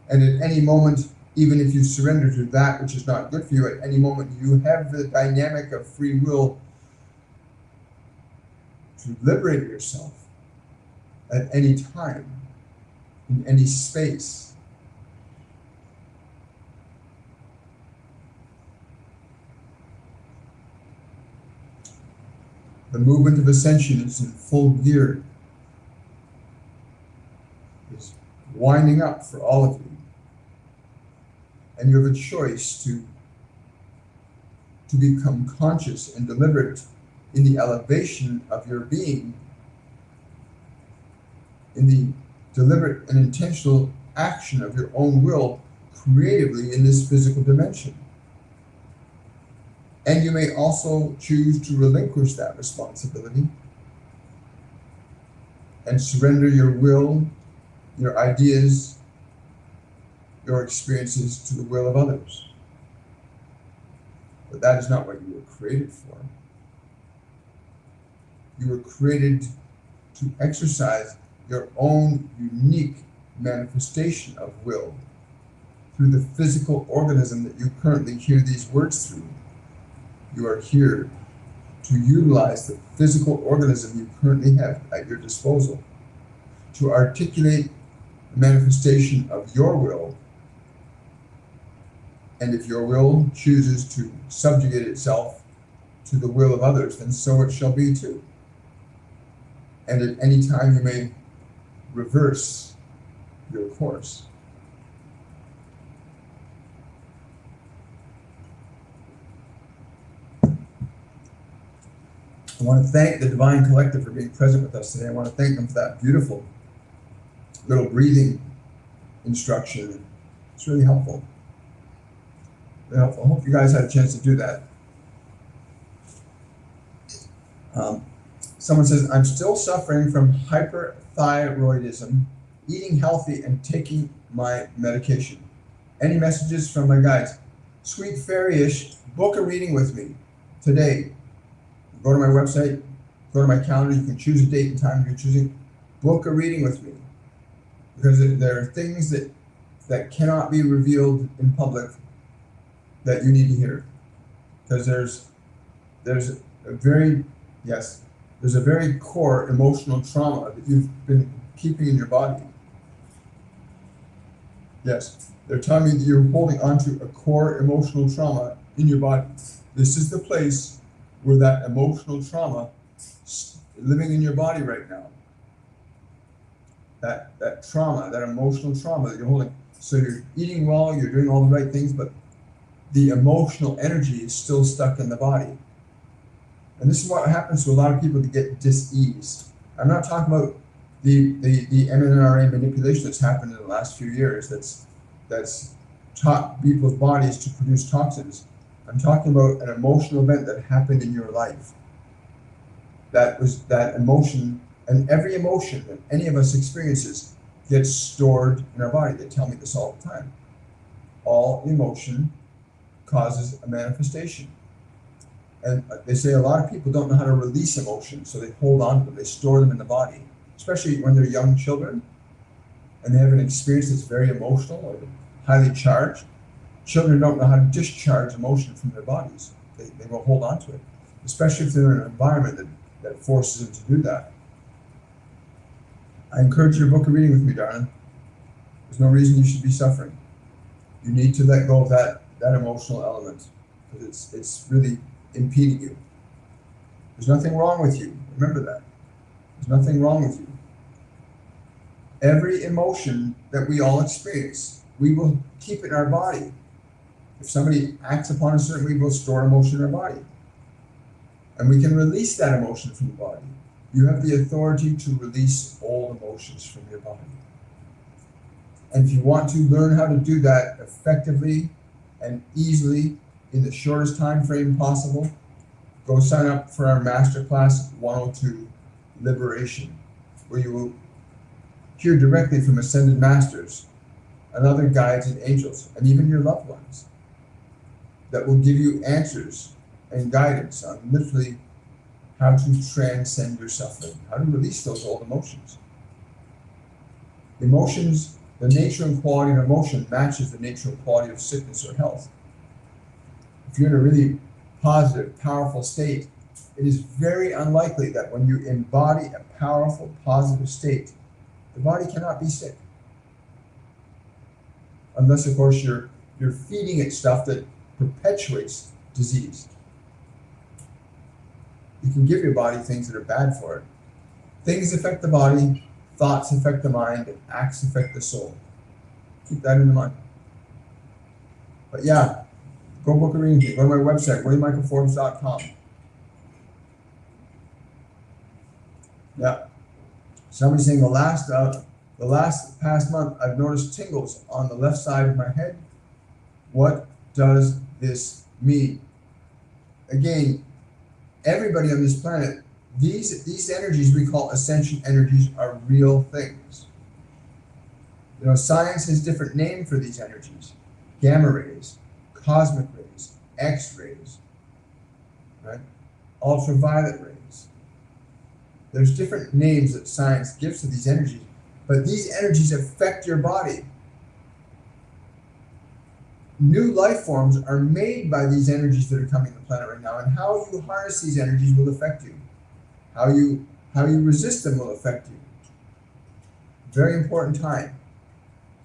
And at any moment, even if you surrender to that which is not good for you, at any moment you have the dynamic of free will to liberate yourself at any time, in any space. The movement of ascension is in full gear. It's winding up for all of you. And you have a choice to become conscious and deliberate in the elevation of your being, in the deliberate and intentional action of your own will creatively in this physical dimension. And you may also choose to relinquish that responsibility and surrender your will, your ideas, your experiences to the will of others. But that is not what you were created for. You were created to exercise your own unique manifestation of will through the physical organism that you currently hear these words through. You are here to utilize the physical organism you currently have at your disposal to articulate the manifestation of your will. And if your will chooses to subjugate itself to the will of others, then so it shall be too. And at any time you may reverse your course. I want to thank the Divine Collective for being present with us today. I want to thank them for that beautiful little breathing instruction. It's really helpful. Really helpful. I hope you guys had a chance to do that. Someone says, I'm still suffering from hyperthyroidism, eating healthy and taking my medication. Any messages from my guides? Sweet Fairy-ish, book a reading with me today. Go to my website, go to my calendar. You can choose a date and time you're choosing. Book a reading with me, because there are things that cannot be revealed in public that you need to hear. Because there's a very core emotional trauma that you've been keeping in your body. Yes, they're telling me that you're holding onto a core emotional trauma in your body. This is the place where that emotional trauma is living in your body right now. That trauma, that emotional trauma that you're holding. So you're eating well, you're doing all the right things, but the emotional energy is still stuck in the body. And this is what happens to a lot of people that get dis-ease. I'm not talking about the MNRA manipulation that's happened in the last few years that's taught people's bodies to produce toxins. I'm talking about an emotional event that happened in your life. That emotion And every emotion that any of us experiences gets stored in our body. They tell me this all the time. All emotion causes a manifestation. And they say a lot of people don't know how to release emotions, so they hold on to them, they store them in the body, especially when they're young children and they have an experience that's very emotional or highly charged. Children don't know how to discharge emotion from their bodies. They will hold on to it, especially if they're in an environment that forces them to do that. I encourage you to book a reading with me, darling. There's no reason you should be suffering. You need to let go of that emotional element because it's really impeding you. There's nothing wrong with you. Remember that. There's nothing wrong with you. Every emotion that we all experience, we will keep it in our body. If somebody acts upon a certain way, we'll store emotion in our body. And we can release that emotion from the body. You have the authority to release all emotions from your body. And if you want to learn how to do that effectively and easily in the shortest time frame possible, go sign up for our Masterclass 102, Liberation, where you will hear directly from ascended masters and other guides and angels, and even your loved ones, that will give you answers and guidance on literally how to transcend your suffering, how to release those old emotions. Emotions, the nature and quality of emotion matches the nature and quality of sickness or health. If you're in a really positive, powerful state, it is very unlikely that when you embody a powerful, positive state, the body cannot be sick. Unless, of course, you're feeding it stuff that perpetuates disease. You can give your body things that are bad for it. Things affect the body, thoughts affect the mind, and acts affect the soul. Keep that in mind. But yeah, go book a reading. Go to my website, WilliamMichaelForbes.com. Yeah. Somebody's saying the past month, I've noticed tingles on the left side of my head. What does this mean? Again, everybody on this planet, these energies we call ascension energies are real things. You know, science has different names for these energies: gamma rays, cosmic rays, X-rays, right? Ultraviolet rays. There's different names that science gives to these energies, but these energies affect your body. New life forms are made by these energies that are coming to the planet right now, and how you harness these energies will affect you. How you resist them will affect you. Very important time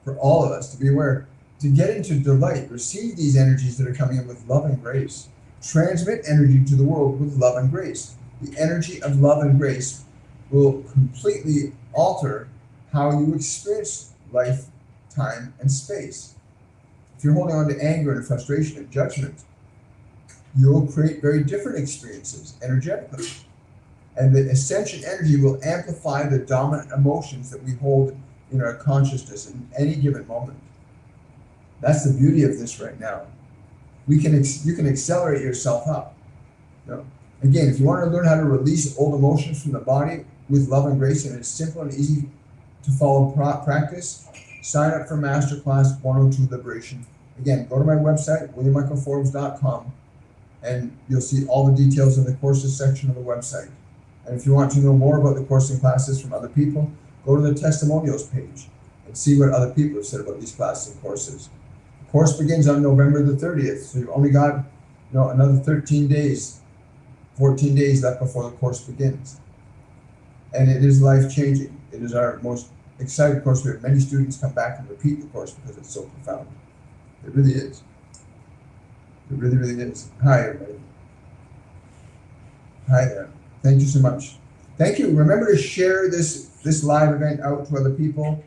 for all of us to be aware, to get into delight, receive these energies that are coming in with love and grace. Transmit energy to the world with love and grace. The energy of love and grace will completely alter how you experience life, time, and space. If you're holding on to anger and frustration and judgment, you'll create very different experiences energetically. And the ascension energy will amplify the dominant emotions that we hold in our consciousness in any given moment. That's the beauty of this right now. You can accelerate yourself up. You know? Again, if you want to learn how to release old emotions from the body with love and grace, and it's simple and easy to follow practice, sign up for Masterclass 102 Liberation. Again, go to my website, WilliamMichaelForbes.com, and you'll see all the details in the courses section of the website. And if you want to know more about the course and classes from other people, go to the testimonials page and see what other people have said about these classes and courses. The course begins on November the 30th, so you've only got another 13 days, 14 days left before the course begins. And it is life-changing. It is our most exciting course. We have many students come back and repeat the course because it's so profound. It really is. It really, really is. Hi, everybody. Hi there. Thank you so much. Thank you. Remember to share this live event out to other people.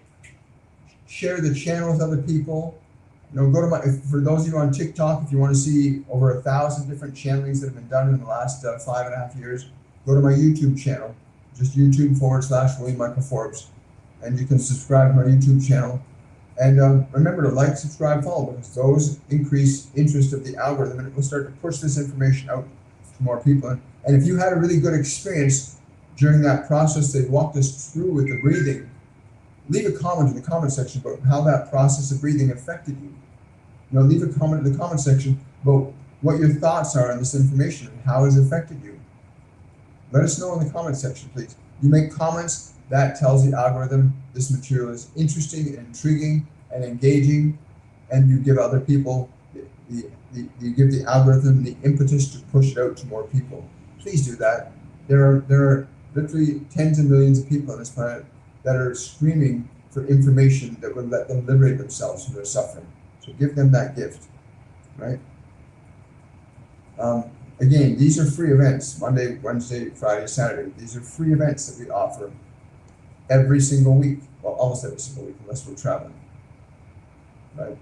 Share the channel with other people. Go to for those of you on TikTok, if you want to see over 1,000 different channelings that have been done in the last 5.5 years, go to my YouTube channel. Just YouTube.com/William Michael Forbes. And you can subscribe to my YouTube channel. And remember to like, subscribe, follow, because those increase interest of the algorithm, and it will start to push this information out to more people. And if you had a really good experience, During that process, they walked us through with the breathing. Leave a comment in the comment section about how that process of breathing affected you. Leave a comment in the comment section about what your thoughts are on this information and how it's affected you. Let us know in the comment section, please. You make comments, that tells the algorithm this material is interesting and intriguing and engaging, and you give other people, you give the algorithm the impetus to push it out to more people. Please do that. There are literally tens of millions of people on this planet that are screaming for information that would let them liberate themselves from their suffering. So give them that gift, right? Again, these are free events, Monday, Wednesday, Friday, Saturday. These are free events that we offer every single week, well, almost every single week, unless we're traveling, right?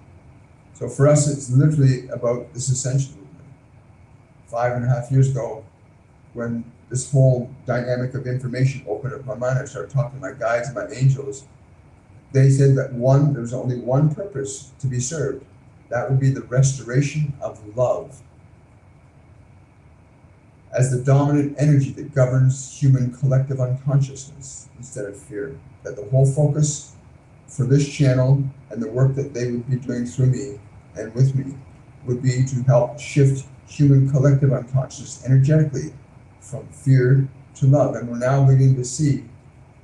So for us, it's literally about this Ascension movement. 5.5 years ago, when this whole dynamic of information opened up my mind, I started talking to my guides and my angels. They said that there's only one purpose to be served. That would be the restoration of love as the dominant energy that governs human collective unconsciousness instead of fear. That the whole focus for this channel and the work that they would be doing through me and with me would be to help shift human collective unconsciousness energetically from fear to love. And we're now beginning to see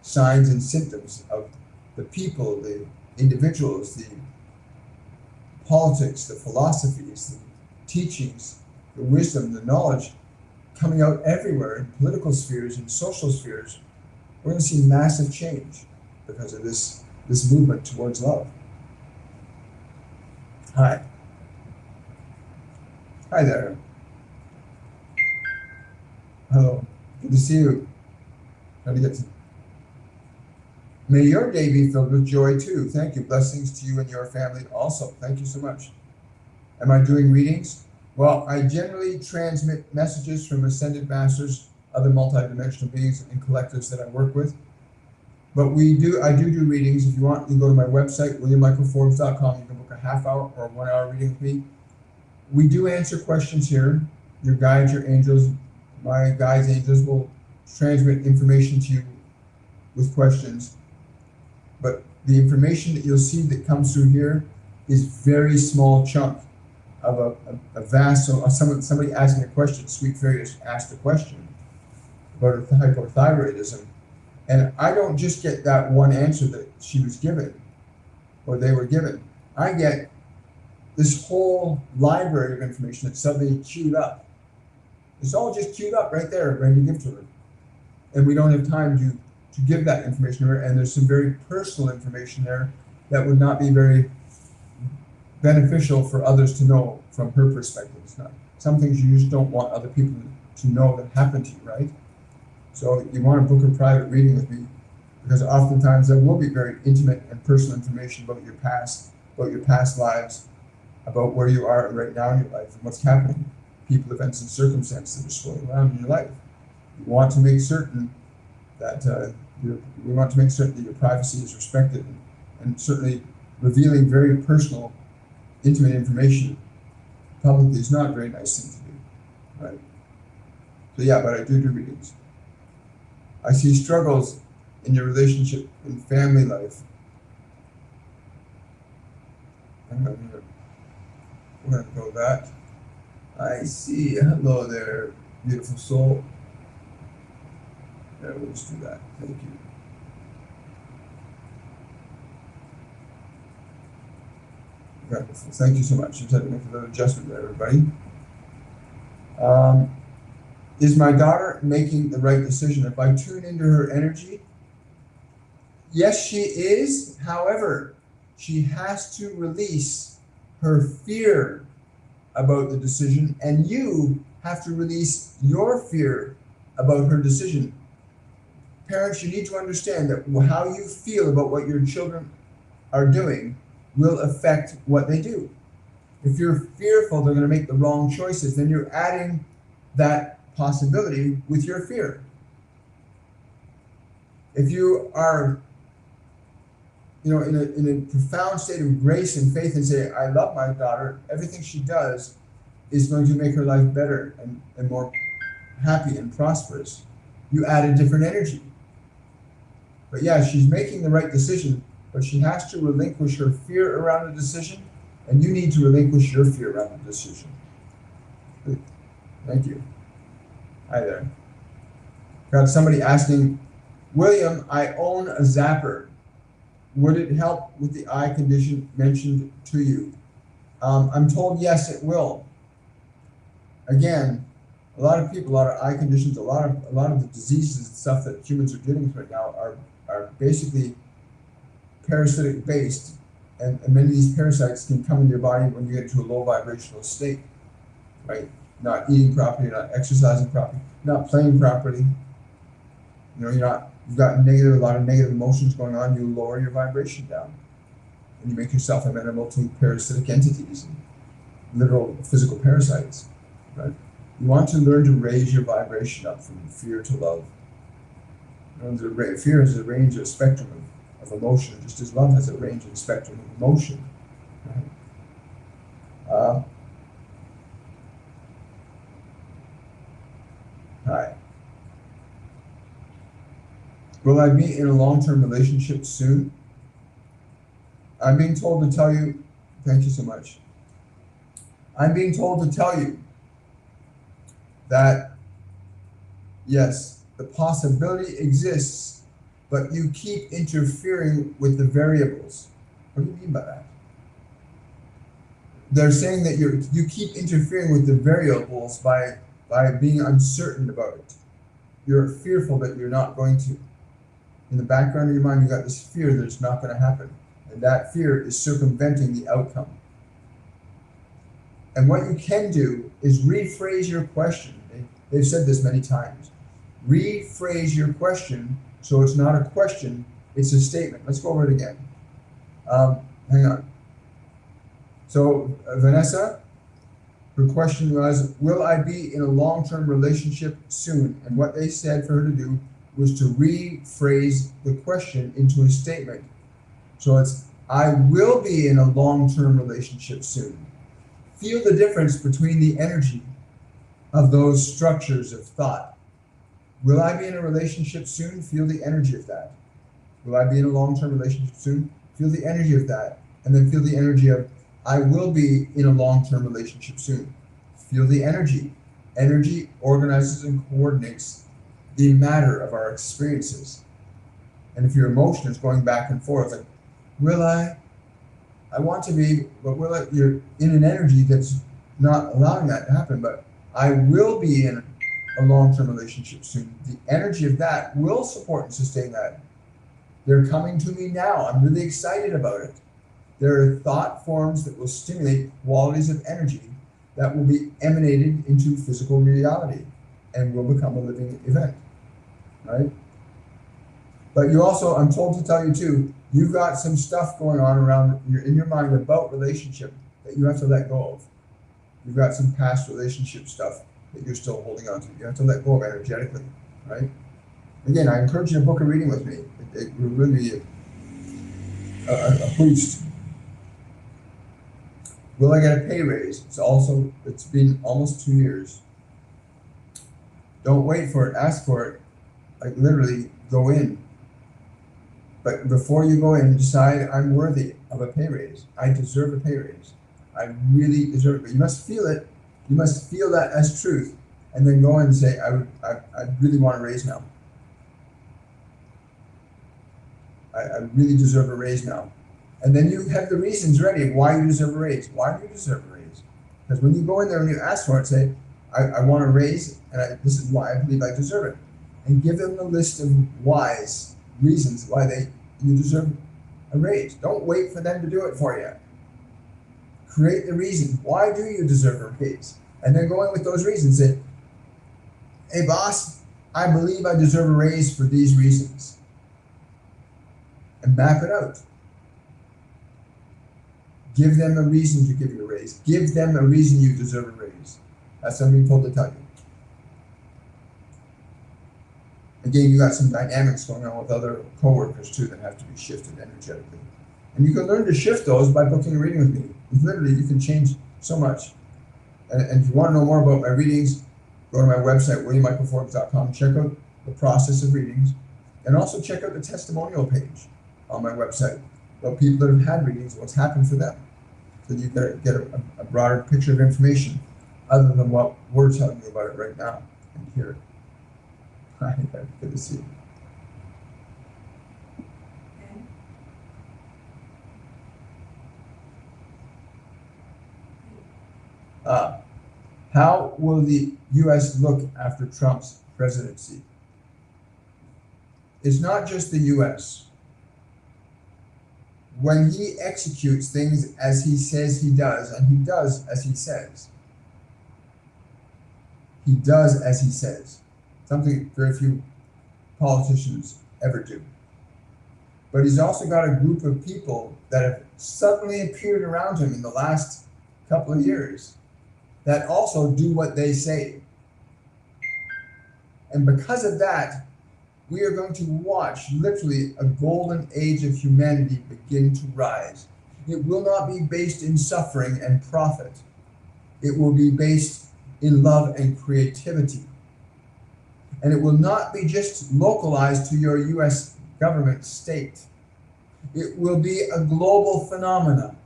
signs and symptoms of the people, the individuals, the politics, the philosophies, the teachings, the wisdom, the knowledge coming out everywhere in political spheres and social spheres. We're going to see massive change because of this movement towards love. Hi. Hi there. Hello. Good to see you. Trying to get to. May your day be filled with joy too. Thank you. Blessings to you and your family also. Thank you so much. Am I doing readings? Well, I generally transmit messages from ascended masters, other multidimensional beings and collectives that I work with. But I do readings. If you want, you go to my website, williammichaelforbes.com. You can book a half-hour or 1 hour reading with me. We do answer questions here. Your guides, your angels, my guides, angels will transmit information to you with questions. But the information that you'll see that comes through here is very small chunk of a vast. So somebody asking a question, Sweet Fairy asked a question about hypothyroidism. And I don't just get that one answer that she was given or they were given. I get this whole library of information that's suddenly queued up. It's all just queued up right there, ready to give to her. And we don't have time to give that information to her. And there's some very personal information there that would not be very beneficial for others to know from her perspective. It's not, some things you just don't want other people to know that happened to you, right? So you want to book a private reading with me because oftentimes there will be very intimate and personal information about your past lives, about where you are right now in your life and what's happening, people, events, and circumstances that are swirling around in your life. You want to make certain that your privacy is respected, and certainly revealing very personal, intimate information publicly is not a very nice thing to do, right? So yeah, but I do readings. I see struggles in your relationship in family life. We're going to go that. I see. Hello there, beautiful soul. Yeah, we'll just do that. Thank you. Wonderful. Thank you so much. Just had to make a little adjustment there, everybody. Is my daughter making the right decision? If I tune into her energy, yes, she is. However, she has to release her fear about the decision, and you have to release your fear about her decision. Parents, you need to understand that how you feel about what your children are doing will affect what they do. If you're fearful they're going to make the wrong choices, then you're adding that possibility with your fear. If you are, in a profound state of grace and faith and say, I love my daughter, everything she does is going to make her life better and more happy and prosperous, you add a different energy. But yeah, she's making the right decision, but she has to relinquish her fear around the decision, and you need to relinquish your fear around the decision. Thank you. Hi there. Got somebody asking, William, I own a zapper. Would it help with the eye condition mentioned to you? I'm told yes, it will. Again, a lot of people, a lot of eye conditions, a lot of the diseases and stuff that humans are dealing with right now are basically parasitic based, and many of these parasites can come into your body when you get into a low vibrational state, right? Not eating properly, not exercising properly, not playing properly. You know, you've got a lot of negative emotions going on. You lower your vibration down, and you make yourself amenable to parasitic entities, and literal physical parasites, right? You want to learn to raise your vibration up from fear to love. You know, fear has a range of spectrum of emotion, just as love has a range and spectrum of emotion. Right? Hi. Will I be in a long-term relationship soon? I'm being told to tell you, thank you so much. I'm being told to tell you that, yes, the possibility exists, but you keep interfering with the variables. What do you mean by that? They're saying that you keep interfering with the variables by being uncertain about it. You're fearful that you're not going to. In the background of your mind, you got this fear that it's not going to happen. And that fear is circumventing the outcome. And what you can do is rephrase your question. They've said this many times. Rephrase your question so it's not a question, it's a statement. Let's go over it again. Hang on. So Vanessa, her question was, will I be in a long-term relationship soon? And what they said for her to do was to rephrase the question into a statement. So it's, I will be in a long-term relationship soon. Feel the difference between the energy of those structures of thought. Will I be in a relationship soon? Feel the energy of that. Will I be in a long-term relationship soon? Feel the energy of that. And then feel the energy of, I will be in a long-term relationship soon. Feel the energy. Energy organizes and coordinates the matter of our experiences. And if your emotion is going back and forth, like, will I want to be, but will I, you're in an energy that's not allowing that to happen, but I will be in a long-term relationship soon. The energy of that will support and sustain that. They're coming to me now. I'm really excited about it. There are thought forms that will stimulate qualities of energy that will be emanated into physical reality and will become a living event, right? But you also, I'm told to tell you too, you've got some stuff going on around in your mind about relationship that you have to let go of. You've got some past relationship stuff that you're still holding on to. You have to let go of energetically, right? Again, I encourage you to book a reading with me. It will really be a boost. Will I get a pay raise? It's been almost 2 years. Don't wait for it, ask for it. Like literally go in. But before you go in, decide I'm worthy of a pay raise. I deserve a pay raise. I really deserve it. But you must feel it. You must feel that as truth. And then go in and say, I really want a raise now. I really deserve a raise now. And then you have the reasons ready of why you deserve a raise. Why do you deserve a raise? Because when you go in there and you ask for it, say, I want a raise, and this is why I believe I deserve it. And give them the list of whys, reasons why you deserve a raise. Don't wait for them to do it for you. Create the reason. Why do you deserve a raise? And then go in with those reasons. Say, hey boss, I believe I deserve a raise for these reasons. And map it out. Give them a reason to give you a raise. Give them a reason you deserve a raise. That's what I'm being told to tell you. Again, you got some dynamics going on with other coworkers too that have to be shifted energetically. And you can learn to shift those by booking a reading with me. Literally, you can change so much. And if you want to know more about my readings, go to my website, williammichaelforbes.com. Check out the process of readings, and also check out the testimonial page on my website about people that have had readings, what's happened for them. So you get a broader picture of information other than what we're telling you about it right now and hear it. Hi, good to see you. How will the U.S. look after Trump's presidency? It's not just the U.S. When he executes things as he says he does, and he does as he says, he does as he says, something very few politicians ever do. But he's also got a group of people that have suddenly appeared around him in the last couple of years that also do what they say. And because of that, we are going to watch literally a golden age of humanity begin to rise. It will not be based in suffering and profit. It will be based in love and creativity. And it will not be just localized to your US government state. It will be a global phenomenon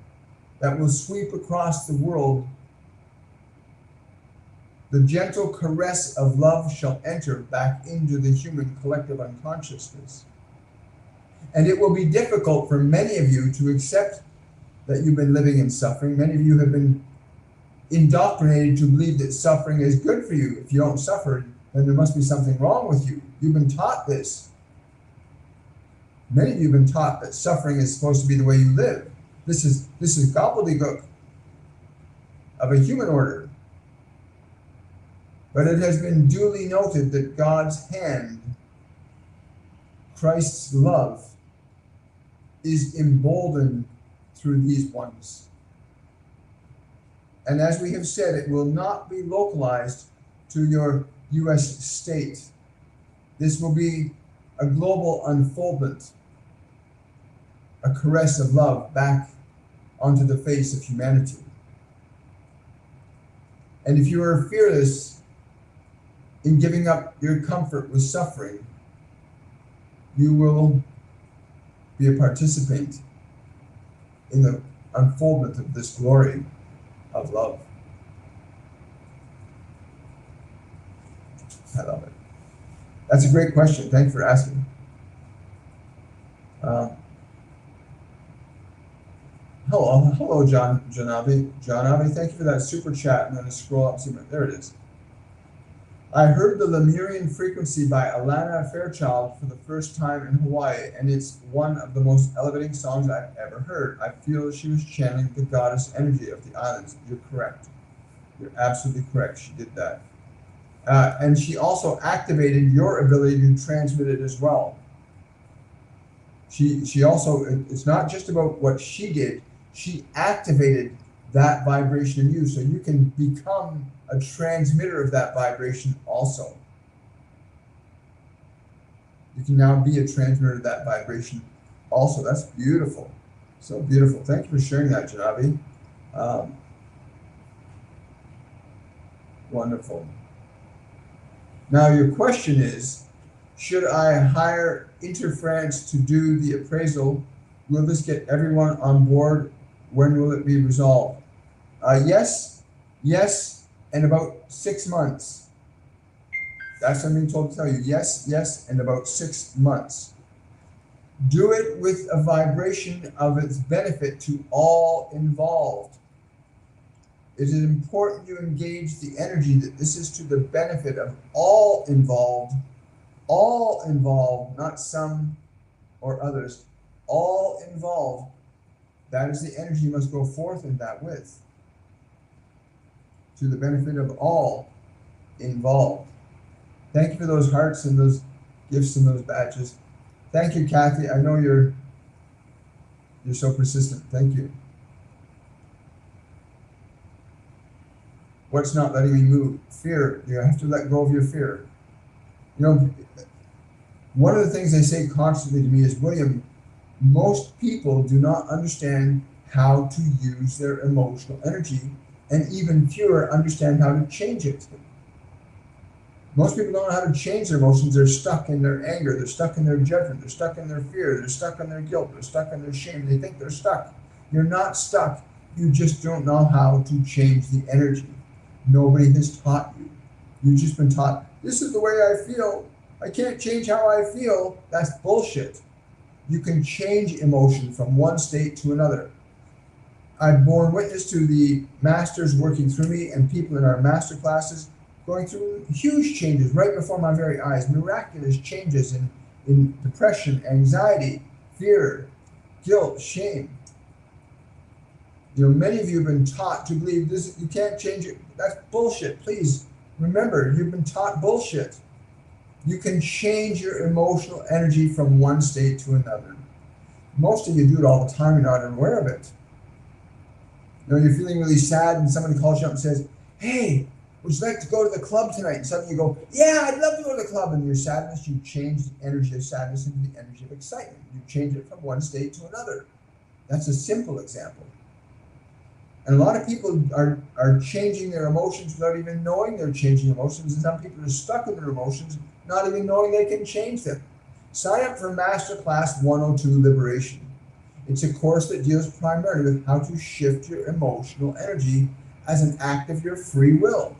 that will sweep across the world. The gentle caress of love shall enter back into the human collective unconsciousness. And it will be difficult for many of you to accept that you've been living in suffering. Many of you have been indoctrinated to believe that suffering is good for you. If you don't suffer, then there must be something wrong with you. You've been taught this. Many of you have been taught that suffering is supposed to be the way you live. This is gobbledygook of a human order. But it has been duly noted that God's hand, Christ's love, is emboldened through these ones. And as we have said, it will not be localized to your US state. This will be a global unfoldment, a caress of love back onto the face of humanity. And if you are fearless in giving up your comfort with suffering, you will be a participant in the unfoldment of this glory of love. I love it. That's a great question. Thanks for asking. Hello, John Avi. John Avi, thank you for that super chat. I'm going to scroll up. There it is. I heard the Lemurian Frequency by Alana Fairchild for the first time in Hawaii, and it's one of the most elevating songs I've ever heard. I feel she was channeling the goddess energy of the islands. You're correct. You're absolutely correct. She did that. And she also activated your ability to transmit it as well. She also, it's not just about what she did, she activated that vibration in you, so you can become a transmitter of that vibration also. You can now be a transmitter of that vibration also. That's beautiful. So beautiful. Thank you for sharing that, Janavi. Wonderful. Now your question is, should I hire Interference to do the appraisal? Will this get everyone on board? When will it be resolved? Yes, and about 6 months. That's what I'm being told to tell you. Yes, and about 6 months. Do it with a vibration of its benefit to all involved. It is important you engage the energy that this is to the benefit of all involved, not some or others, all involved. That is the energy you must go forth in that with, to the benefit of all involved. Thank you for those hearts and those gifts and those badges. Thank you, Kathy. I know you're so persistent. Thank you. What's not letting me move? Fear. You have to let go of your fear. You know, one of the things they say constantly to me is, William, most people do not understand how to use their emotional energy, and even fewer understand how to change it. Most people don't know how to change their emotions. They're stuck in their anger. They're stuck in their judgment. They're stuck in their fear. They're stuck in their guilt. They're stuck in their shame. They think they're stuck. You're not stuck. You just don't know how to change the energy. Nobody has taught you. You've just been taught, this is the way I feel. I can't change how I feel. That's bullshit. You can change emotion from one state to another. I've borne witness to the masters working through me and people in our master classes going through huge changes right before my very eyes, miraculous changes in depression, anxiety, fear, guilt, shame. Many of you have been taught to believe this, you can't change it. That's bullshit. Please remember, you've been taught bullshit. You can change your emotional energy from one state to another. Most of you do it all the time, you're not aware of it. You're feeling really sad and somebody calls you up and says, hey, would you like to go to the club tonight? And suddenly you go, yeah, I'd love to go to the club. And your sadness, you change the energy of sadness into the energy of excitement. You change it from one state to another. That's a simple example. And a lot of people are changing their emotions without even knowing they're changing emotions. And some people are stuck in their emotions, not even knowing they can change them. Sign up for Masterclass 102 Liberation. It's a course that deals primarily with how to shift your emotional energy as an act of your free will.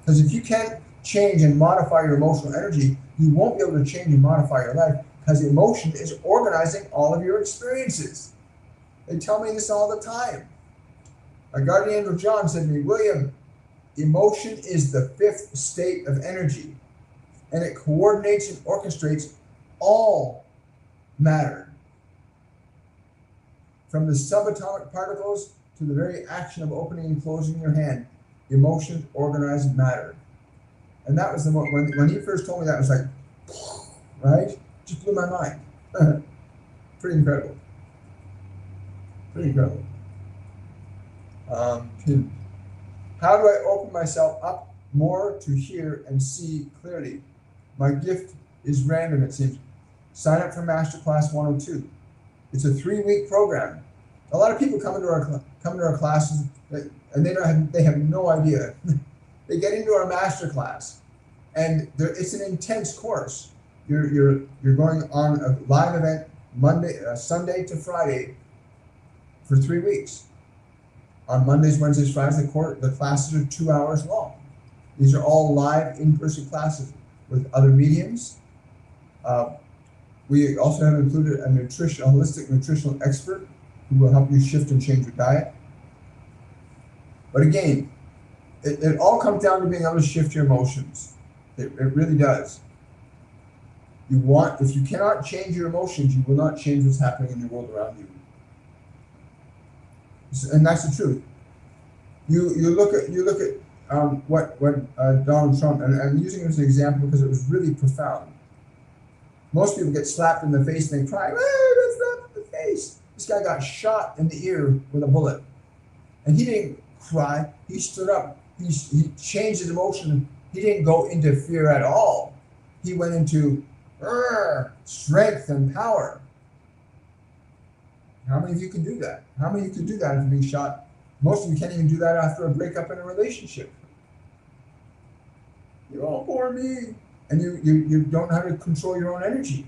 Because if you can't change and modify your emotional energy, you won't be able to change and modify your life, because emotion is organizing all of your experiences. They tell me this all the time. My guardian angel John said to me, William, emotion is the fifth state of energy, and it coordinates and orchestrates all matter. From the subatomic particles to the very action of opening and closing your hand, emotions organize matter. And that was the moment, when he first told me that, it was like, right? Just blew my mind. Pretty incredible. Pretty incredible. How do I open myself up more to hear and see clearly? My gift is random, it seems. Sign up for Masterclass 102. It's a 3-week program. A lot of people come into our classes and they have no idea. They get into our master class, and it's an intense course. You're going on a live event Sunday to Friday for 3 weeks. On Mondays, Wednesdays, Fridays, the classes are 2 hours long. These are all live in-person classes with other mediums. We also have included a holistic nutritional expert who will help you shift and change your diet. But again, it all comes down to being able to shift your emotions. It really does. If you cannot change your emotions, you will not change what's happening in the world around you. And that's the truth. You look at what Donald Trump, and I'm using him as an example because it was really profound. Most people get slapped in the face and they cry, "Hey, that's slapped in the face." This guy got shot in the ear with a bullet, and he didn't cry. He stood up. He changed his emotion. He didn't go into fear at all. He went into strength and power. How many of you can do that? How many of you can do that after being shot? Most of you can't even do that after a breakup in a relationship. You're all poor me. And you don't know how to control your own energy.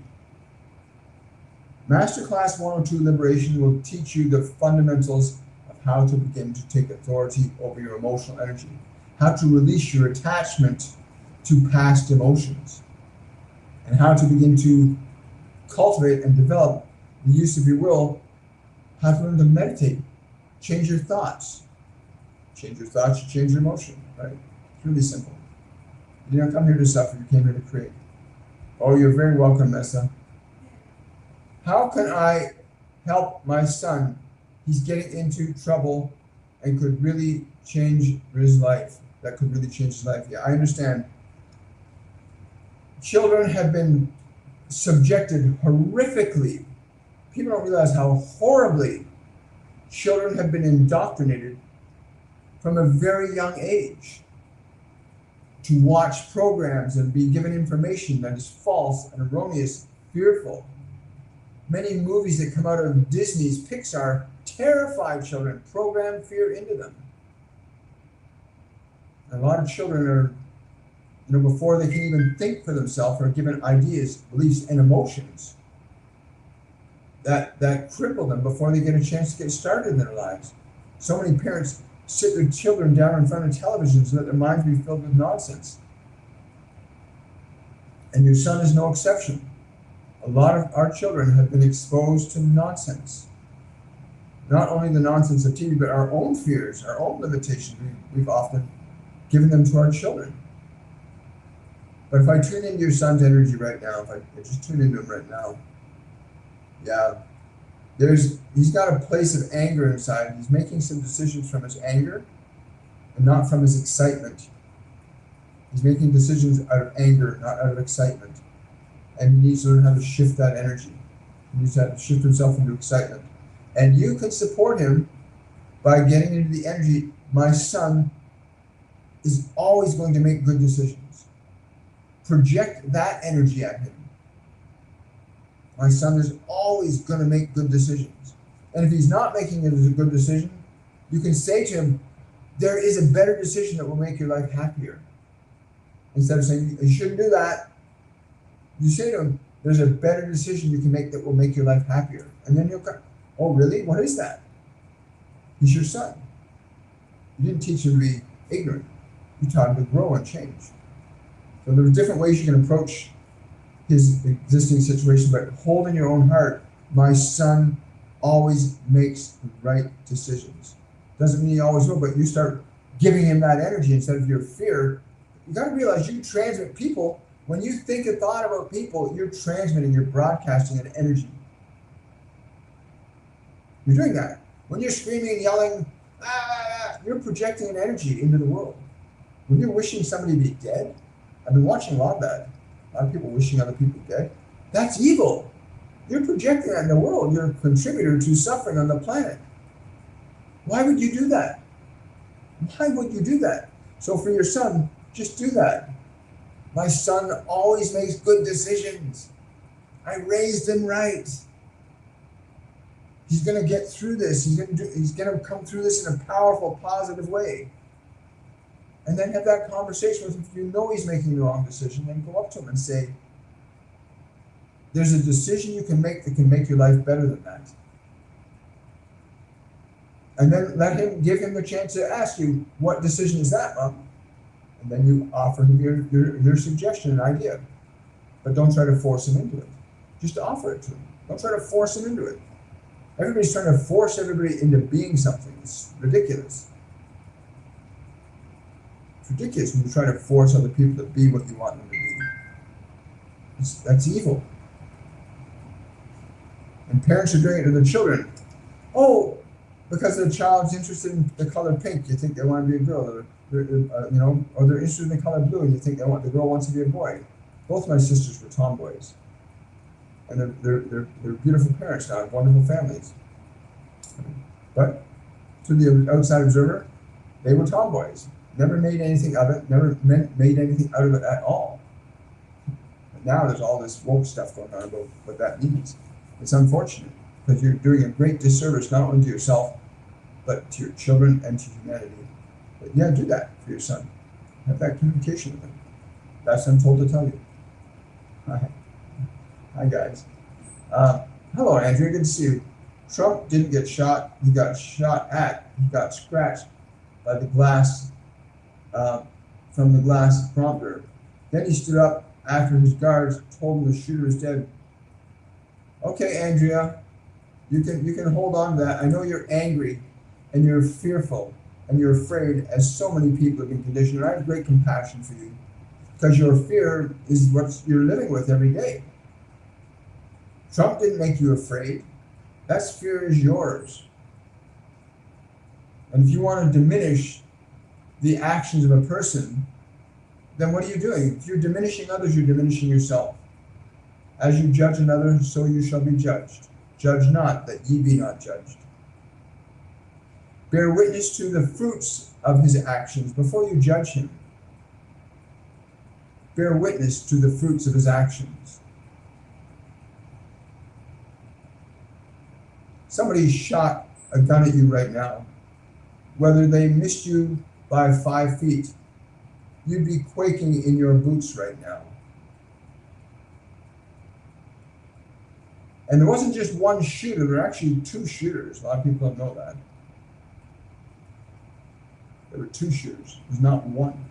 Masterclass 102 Liberation will teach you the fundamentals of how to begin to take authority over your emotional energy, how to release your attachment to past emotions, and how to begin to cultivate and develop the use of your will, how to learn to meditate, change your thoughts. Change your thoughts, you change your emotion, right? It's really simple. You didn't come here to suffer, you came here to create. Oh, you're very welcome, Messa. How can I help my son? He's getting into trouble and could really change his life. That could really change his life. Yeah, I understand. Children have been subjected horrifically. People don't realize how horribly children have been indoctrinated from a very young age to watch programs and be given information that is false and erroneous, fearful. Many movies that come out of Disney's Pixar terrify children, program fear into them. A lot of children are before they can even think for themselves or given ideas, beliefs, and emotions that cripple them before they get a chance to get started in their lives. So many parents sit their children down in front of television so that their minds be filled with nonsense. And your son is no exception. A lot of our children have been exposed to nonsense. Not only the nonsense of TV, but our own fears, our own limitations. We've often given them to our children. But if I tune into your son's energy right now, if I just tune into him right now, yeah, he's got a place of anger inside. He's making some decisions from his anger and not from his excitement. He's making decisions out of anger, not out of excitement. And he needs to learn how to shift that energy. He needs to shift himself into excitement. And you can support him by getting into the energy. My son is always going to make good decisions. Project that energy at him. My son is always going to make good decisions. And if he's not making it as a good decision, you can say to him, there is a better decision that will make your life happier. Instead of saying, you shouldn't do that, you say to him, there's a better decision you can make that will make your life happier. And then he'll go, oh, really? What is that? He's your son. You didn't teach him to be ignorant. You taught him to grow and change. So there are different ways you can approach his existing situation, but hold in your own heart, my son always makes the right decisions. Doesn't mean he always will, but you start giving him that energy instead of your fear. You got to realize you transmit people. When you think a thought about people, you're transmitting, you're broadcasting an energy. You're doing that. When you're screaming and yelling, you're projecting an energy into the world. When you're wishing somebody to be dead, I've been watching a lot of that. A lot of people wishing other people dead. That's evil. You're projecting that in the world. You're a contributor to suffering on the planet. Why would you do that? Why would you do that? So for your son, just do that. My son always makes good decisions. I raised him right. He's going to get through this. He's going to come through this in a powerful, positive way. And then have that conversation with him. If you know he's making the wrong decision, then go up to him and say, there's a decision you can make that can make your life better than that. And then give him the chance to ask you, what decision is that, Mom? And then you offer him your suggestion and idea. But don't try to force him into it. Just offer it to him. Don't try to force him into it. Everybody's trying to force everybody into being something. It's ridiculous. It's ridiculous when you try to force other people to be what you want them to be. That's evil. And parents are doing it to their children. Oh, because the child's interested in the color pink, you think they want to be a girl, or they're interested in the color blue, and you think the girl wants to be a boy. Both my sisters were tomboys, and they're beautiful parents now, have wonderful families. But to the outside observer, they were tomboys. Never made anything of it. Never made anything out of it at all. But now there's all this woke stuff going on about what that means. It's unfortunate because you're doing a great disservice not only to yourself, but to your children and to humanity. But yeah, do that for your son. Have that communication with him. That's what I'm told to tell you. Hi guys. Hello, Andrea. Good to see you. Trump didn't get shot. He got shot at. He got scratched by the glass from the glass prompter. Then he stood up after his guards told him the shooter is dead. Okay, Andrea, you can hold on to that. I know you're angry and you're fearful and you're afraid, as so many people have been conditioned. And I have great compassion for you because your fear is what you're living with every day. Trump didn't make you afraid. That fear is yours. And if you want to diminish the actions of a person, then what are you doing? If you're diminishing others, you're diminishing yourself. As you judge another, so you shall be judged. Judge not, that ye be not judged. Bear witness to the fruits of his actions before you judge him. Bear witness to the fruits of his actions. Somebody shot a gun at you right now. Whether they missed you by 5 feet you'd be quaking in your boots right now. And there wasn't just one shooter, there were actually two shooters. A lot of people don't know that. There were two shooters, there's not one.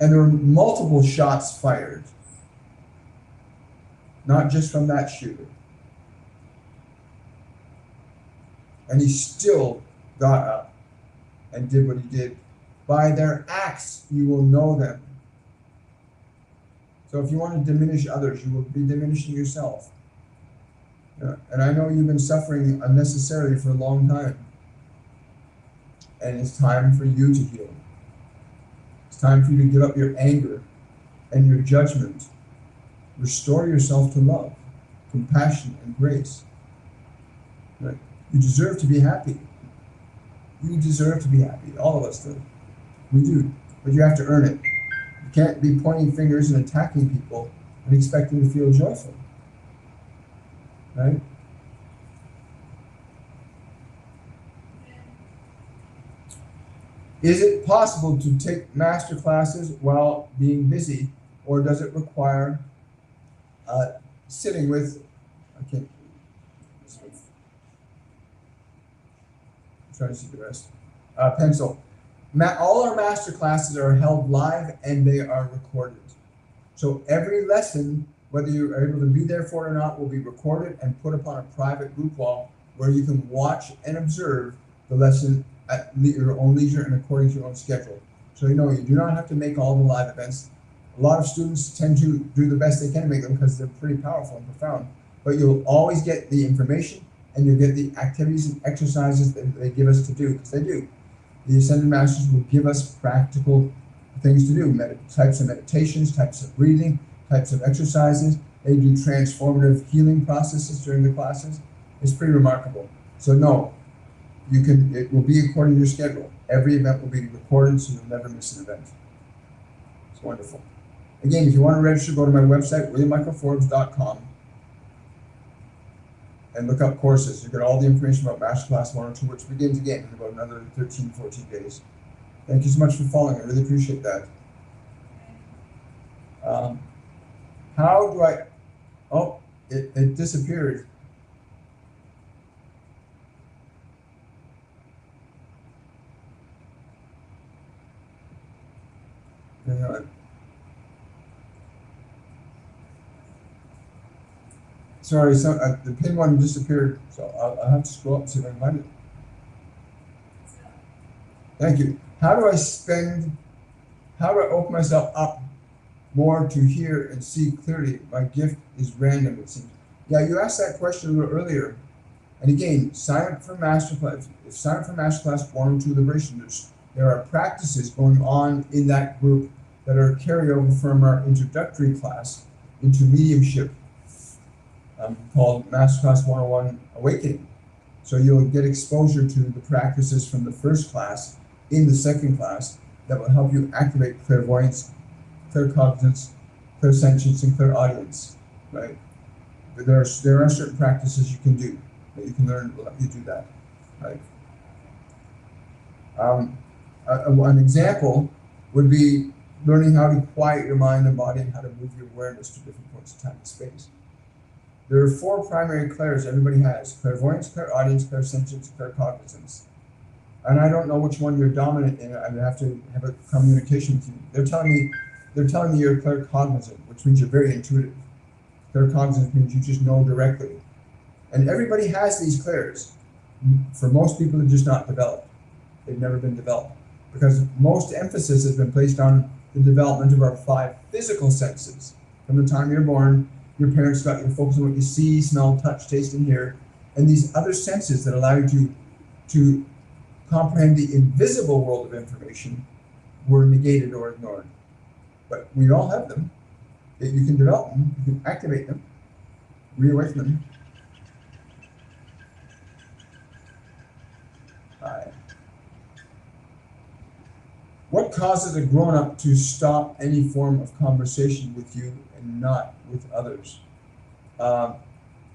And there were multiple shots fired, not just from that shooter. And he still got up and did what he did. By their acts, you will know them. So if you want to diminish others, you will be diminishing yourself. Yeah. And I know you've been suffering unnecessarily for a long time. And it's time for you to heal. It's time for you to give up your anger and your judgment. Restore yourself to love, compassion, and grace. Right? You deserve to be happy. You deserve to be happy. All of us do. We do. But you have to earn it. You can't be pointing fingers and attacking people and expecting to feel joyful. Right? Is it possible to take master classes while being busy, or does it require sitting with, I'm trying to see the rest, pencil. All our master classes are held live and they are recorded. So every lesson, whether you are able to be there for it or not, will be recorded and put upon a private group wall where you can watch and observe the lesson at your own leisure and according to your own schedule. So you know you do not have to make all the live events. A lot of students tend to do the best they can to make them because they're pretty powerful and profound. But you'll always get the information and you'll get the activities and exercises that they give us to do, because they do. The Ascended Masters will give us practical things to do, types of meditations, types of breathing, types of exercises. They do transformative healing processes during the classes. It's pretty remarkable. So no, it will be according to your schedule. Every event will be recorded, so you'll never miss an event. It's wonderful. Again, if you want to register, go to my website, williammichaelforbes.com, and look up courses. You get all the information about Masterclass 102, which begins again in about another 13, 14 days. Thank you so much for following. I really appreciate that. How do I, oh, it disappeared. Hang on. Sorry, so the pin one disappeared, so I'll have to scroll up and see if I can find it. Thank you. How do I open myself up more to hear and see clearly? My gift is random, it seems. Yeah, you asked that question a little earlier. And again, sign up for Masterclass. Sign up for Masterclass 102 Liberation. There are practices going on in that group that are carryover from our introductory class into mediumship, called Masterclass 101 Awakening. So you'll get exposure to the practices from the first class in the second class that will help you activate clairvoyance, claircognizance, clairsentience, and clairaudience, right? But there are certain practices you can do that you can learn will help you do that, right? An example would be learning how to quiet your mind and body and how to move your awareness to different points of time and space. There are 4 primary clairs everybody has: clairvoyance, clairaudience, clairsentience, claircognizance. And I don't know which one you're dominant in. I have to have a communication with you. They're telling me you're claircognizant, which means you're very intuitive. Claircognizant means you just know directly. And everybody has these clairs. For most people, they're just not developed. They've never been developed. Because most emphasis has been placed on the development of our 5 physical senses. From the time you're born, your parents got you to focus on what you see, smell, touch, taste, and hear. And these other senses that allow you to comprehend the invisible world of information were negated or ignored. But we all have them. You can develop them, you can activate them, reawaken them. What causes a grown-up to stop any form of conversation with you and not with others?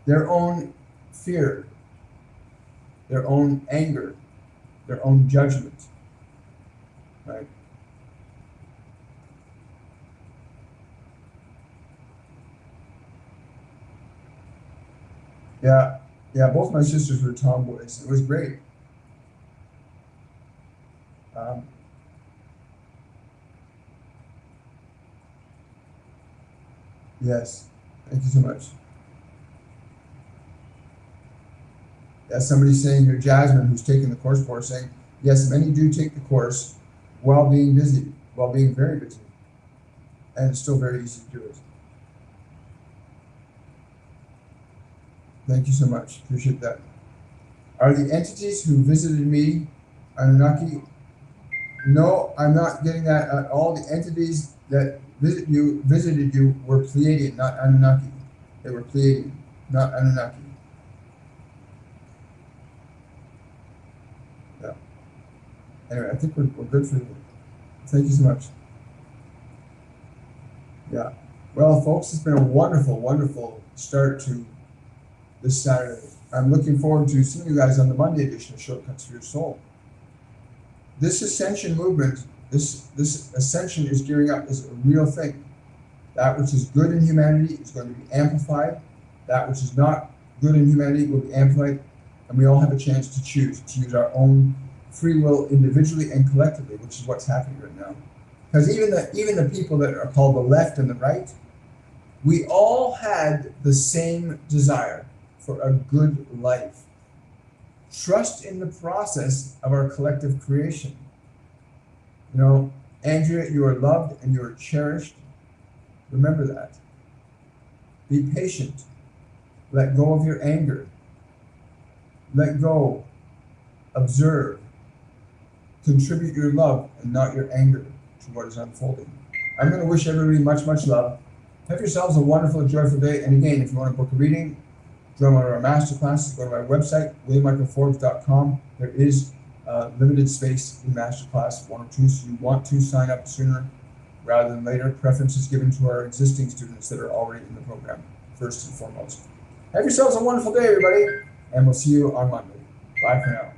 Their own fear, their own anger, their own judgment. right? Yeah, yeah. Both my sisters were tomboys. It was great. Um, yes. Thank you so much. Yeah, somebody saying here, Jasmine, who's taking the course for us, saying, yes, many do take the course while being busy, while being very busy, and it's still very easy to do it. Thank you so much. Appreciate that. Are the entities who visited me Anunnaki? No, I'm not getting that at all. The entities that visited you were Pleiadian, not Anunnaki. They were Pleiadian, not Anunnaki. Yeah. Anyway, I think we're good for you. Thank you so much. Yeah. Well, folks, it's been a wonderful, wonderful start to this Saturday. I'm looking forward to seeing you guys on the Monday edition of Shortcuts for Your Soul. This ascension movement, this ascension is gearing up, is a real thing. That which is good in humanity is going to be amplified. That which is not good in humanity will be amplified. And we all have a chance to use our own free will individually and collectively, which is what's happening right now. Because even the people that are called the left and the right, we all had the same desire for a good life. Trust in the process of our collective creation. You know, Andrea, you are loved and you are cherished. Remember that. Be patient. Let go of your anger. Let go. Observe. Contribute your love and not your anger to what is unfolding. I'm going to wish everybody much, much love. Have yourselves a wonderful, joyful day. And again, if you want to book a reading, join one of our masterclasses, go to my website, WilliamMichaelForbes.com. There is limited space in masterclass 1 or 2, so you want to sign up sooner rather than later. Preference is given to our existing students that are already in the program, first and foremost. Have yourselves a wonderful day, everybody, and we'll see you on Monday. Bye for now.